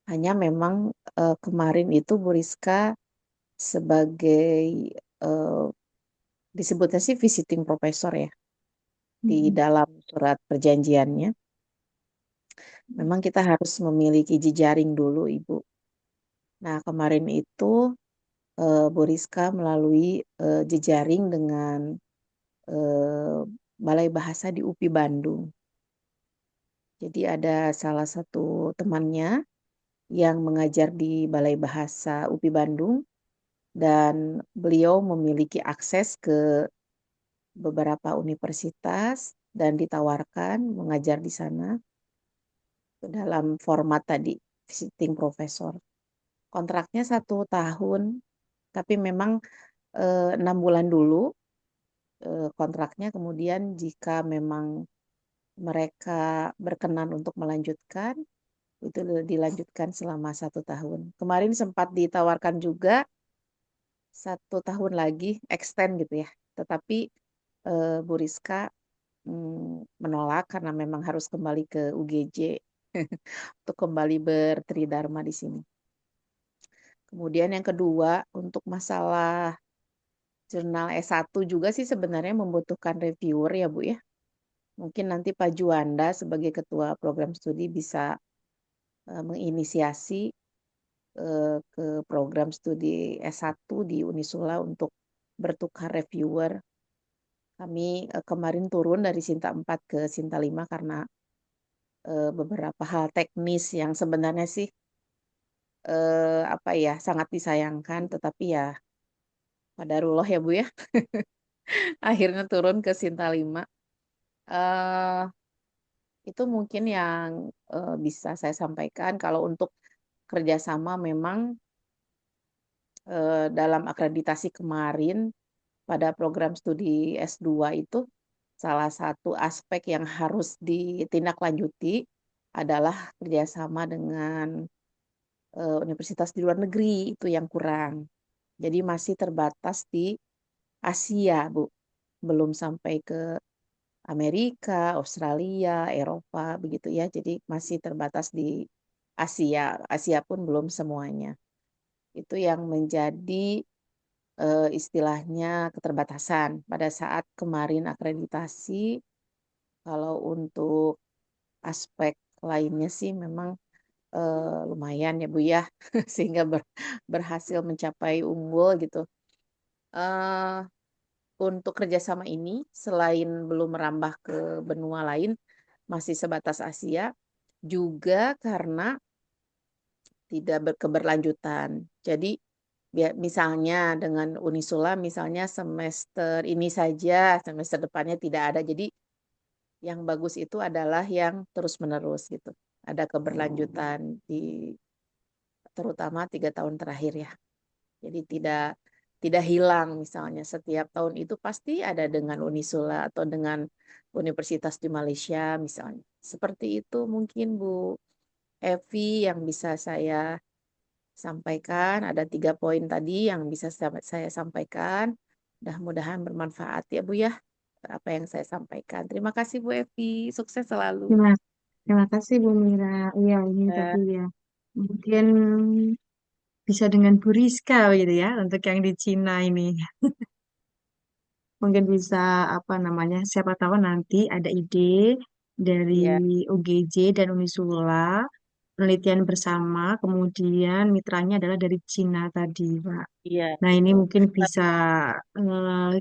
Hanya memang kemarin itu Bu Rizka sebagai disebutnya sih visiting professor ya di dalam surat perjanjiannya. Memang kita harus memiliki jejaring dulu, Ibu. Nah, kemarin itu Bu Rizka melalui jejaring dengan Balai Bahasa di UPI Bandung. Jadi ada salah satu temannya yang mengajar di Balai Bahasa UPI Bandung dan beliau memiliki akses ke beberapa universitas dan ditawarkan mengajar di sana dalam format tadi visiting professor. Kontraknya 1 tahun, tapi memang 6 bulan dulu kontraknya. Kemudian jika memang mereka berkenan untuk melanjutkan, itu dilanjutkan selama 1 tahun. Kemarin sempat ditawarkan juga 1 tahun lagi extend gitu ya, tetapi Bu Rizka menolak karena memang harus kembali ke UGJ untuk kembali bertridharma di sini. Kemudian yang kedua, untuk masalah jurnal S1 juga sih sebenarnya membutuhkan reviewer ya Bu ya. Mungkin nanti Pak Juanda sebagai ketua program studi bisa menginisiasi ke program studi S1 di Unisula untuk bertukar reviewer. Kami kemarin turun dari Sinta 4 ke Sinta 5 karena beberapa hal teknis yang sebenarnya sih apa ya sangat disayangkan, tetapi ya qadarullah ya Bu ya. Akhirnya turun ke Sinta 5. Itu mungkin yang bisa saya sampaikan. Kalau untuk kerjasama memang dalam akreditasi kemarin pada program studi S2 itu salah satu aspek yang harus ditindaklanjuti adalah kerjasama dengan universitas di luar negeri, itu yang kurang. Jadi masih terbatas di Asia, Bu. Belum sampai ke Amerika, Australia, Eropa, begitu ya. Jadi masih terbatas di Asia. Asia pun belum semuanya. Itu yang menjadi istilahnya keterbatasan pada saat kemarin akreditasi. Kalau untuk aspek lainnya sih memang lumayan ya Bu ya, sehingga berhasil mencapai unggul gitu. Untuk kerjasama ini selain belum merambah ke benua lain, masih sebatas Asia, juga karena tidak berkeberlanjutan. Jadi misalnya dengan Unisula misalnya semester ini saja, semester depannya tidak ada. Jadi yang bagus itu adalah yang terus-menerus gitu. Ada keberlanjutan terutama 3 tahun terakhir ya. Jadi tidak tidak hilang misalnya setiap tahun itu pasti ada dengan Unisula atau dengan universitas di Malaysia misalnya. Seperti itu mungkin Bu Evi yang bisa saya sampaikan. Ada 3 poin tadi yang bisa saya sampaikan. Mudah-mudahan bermanfaat ya Bu ya apa yang saya sampaikan. Terima kasih Bu Evi, sukses selalu. Terima, terima kasih Bu Mira. Iya, ini Ya, tadi ya. Mungkin bisa dengan Bu Rizka gitu ya untuk yang di Cina ini. Mungkin bisa apa namanya? Siapa tahu nanti ada ide dari iya, UGJ dan Unisula penelitian bersama, kemudian mitranya adalah dari Cina tadi, Pak. iya, Nah, ini betul. mungkin bisa eh,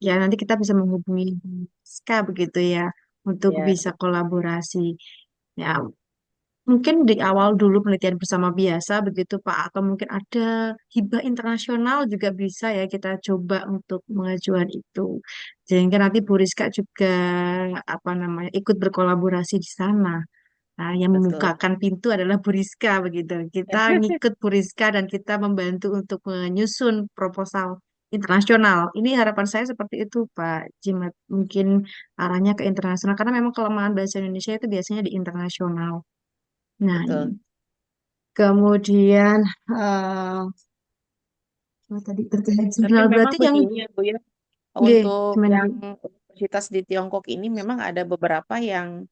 ya nanti kita bisa menghubungi Rizka begitu ya untuk Ya, bisa kolaborasi. Ya, mungkin di awal dulu penelitian bersama biasa begitu Pak, atau mungkin ada hibah internasional juga bisa ya kita coba untuk mengajukan itu. Sehingga nanti Bu Rizka juga apa namanya ikut berkolaborasi di sana. Nah, yang betul. membukakan pintu adalah Bu Rizka begitu. Kita ngikut Bu Rizka dan kita membantu untuk menyusun proposal internasional. Ini harapan saya seperti itu Pak Jimat. Mungkin arahnya ke internasional karena memang kelemahan bahasa Indonesia itu biasanya di internasional. Nah, Betul. ini. Kemudian apa tadi terkait Tapi jurnal memang berarti yang begini ya Bu ya, G untuk gimana yang Bu? universitas di Tiongkok ini memang ada beberapa yang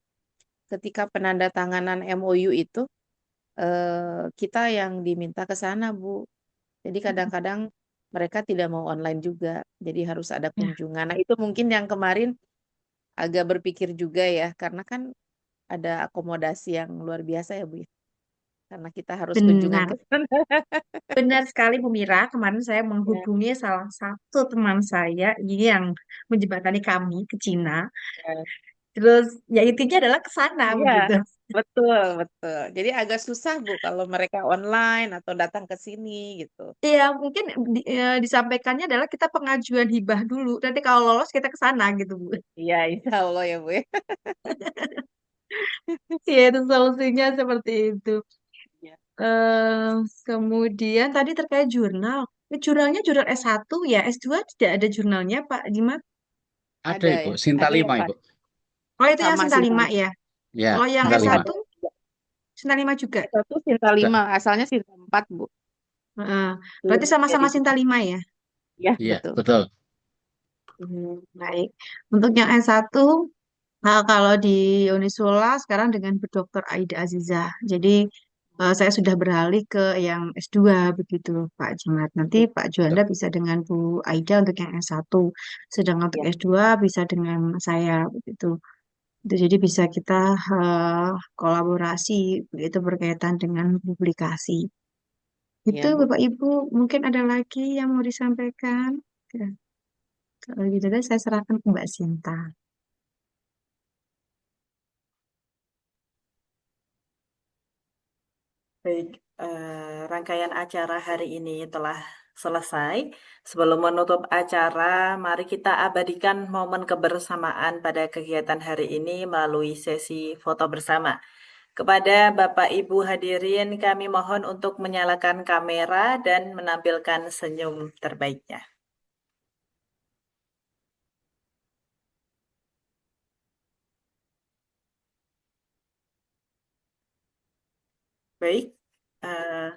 ketika penandatanganan MOU itu kita yang diminta ke sana Bu. Jadi kadang-kadang mereka tidak mau online juga, jadi harus ada Ya, kunjungan. Nah itu mungkin yang kemarin agak berpikir juga ya, karena kan ada akomodasi yang luar biasa ya Bu ya, karena kita harus kunjungan benar. ke sana. Benar sekali Bu Mira. Kemarin saya Ya, menghubungi salah satu teman saya yang menjembatani kami ke Cina. ya. Terus ya intinya adalah ke sana Iya, begitu. betul, betul. Jadi agak susah Bu kalau mereka online atau datang ke sini gitu. Iya, mungkin disampaikannya adalah kita pengajuan hibah dulu. Nanti kalau lolos kita ke sana gitu, Bu. Iya, insya Allah ya Bu ya. Iya, itu solusinya seperti itu. Iya. eh Kemudian tadi terkait jurnal. Jurnalnya jurnal S1 ya, S2 tidak ada jurnalnya, Pak Dimas. Ada Ada Ibu, ya, Sinta ada ya 5 Pak. Ibu. Oh, itu yang Sama Sinta sih 5 ya. Ya, Kalau yang Sinta itu 5. ada S1 Sinta 5 juga. satu Sinta 5, asalnya Sinta 4 Bu. Heeh. Berarti Turunnya sama-sama jadi Sinta 5 ya. ya Iya, betul. betul. Baik. Untuk yang S1, nah, kalau di Unisula sekarang dengan Bu Dr. Aida Aziza. Jadi saya sudah beralih ke yang S2 begitu Pak Jimat. Nanti Pak Juanda bisa dengan Bu Aida untuk yang S1. Sedangkan untuk Ya, S2 bisa dengan saya begitu. Jadi bisa kita kolaborasi begitu berkaitan dengan publikasi. Itu ya Bu. Bapak Ibu, mungkin ada lagi yang mau disampaikan? Ya, kalau gitu deh saya serahkan ke Mbak Sinta. Baik, rangkaian acara hari ini telah selesai. Sebelum menutup acara, mari kita abadikan momen kebersamaan pada kegiatan hari ini melalui sesi foto bersama. Kepada Bapak Ibu hadirin, kami mohon untuk menyalakan kamera dan menampilkan senyum terbaiknya. Baik, eh,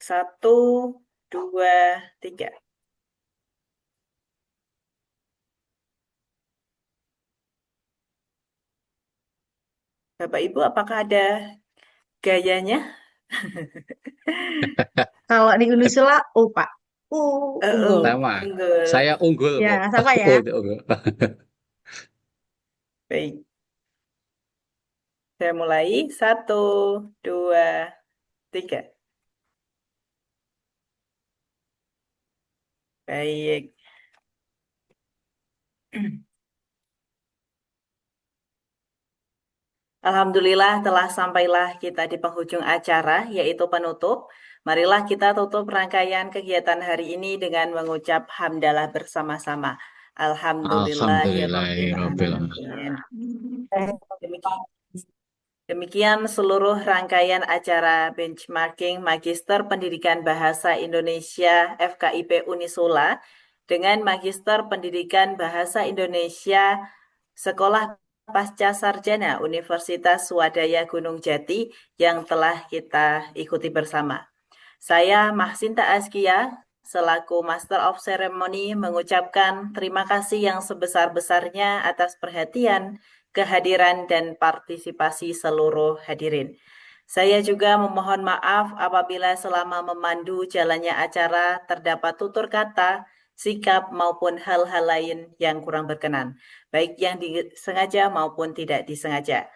1, 2, 3. Bapak Ibu, apakah ada gayanya? Kalau di Unisula, oh Pak, unggul. Sama. Unggul. Saya unggul, Bu. Ya, sama ya. Oh, itu unggul. Baik, saya mulai. 1, 2, 3. Baik. Alhamdulillah telah sampailah kita di penghujung acara, yaitu penutup. Marilah kita tutup rangkaian kegiatan hari ini dengan mengucap hamdalah bersama-sama. Alhamdulillahirabbil Alhamdulillahirabbil alamin. alamin. Demikian Demikian seluruh rangkaian acara benchmarking Magister Pendidikan Bahasa Indonesia FKIP Unisula dengan Magister Pendidikan Bahasa Indonesia Sekolah Pasca Sarjana Universitas Swadaya Gunung Jati yang telah kita ikuti bersama. Saya Mahsinta Askia selaku Master of Ceremony mengucapkan terima kasih yang sebesar-besarnya atas perhatian, kehadiran, dan partisipasi seluruh hadirin. Saya juga memohon maaf apabila selama memandu jalannya acara terdapat tutur kata, sikap, maupun hal-hal lain yang kurang berkenan, baik yang disengaja maupun tidak disengaja.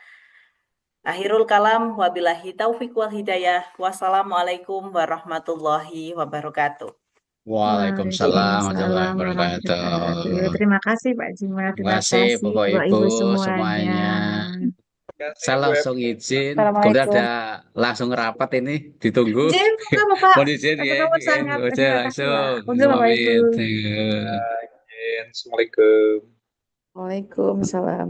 Akhirul kalam, wabillahi taufiq wal hidayah. Wassalamualaikum warahmatullahi wabarakatuh. Waalaikumsalam warahmatullahi Waalaikumsalam warahmatullahi wabarakatuh. wabarakatuh. Terima kasih Pak Jimat, Terima terima kasih kasih Bapak Bapak Ibu Ibu semuanya. semuanya. Terima kasih Saya Bu langsung izin, kemudian Assalamualaikum. ada langsung rapat ini ditunggu. Izin, apa Bapak? Mohon izin Apa ya, kabar sangat saya terima kasih langsung Pak. Untuk Bapak Ibu. pamit. Baik, izin. Assalamualaikum. Waalaikumsalam.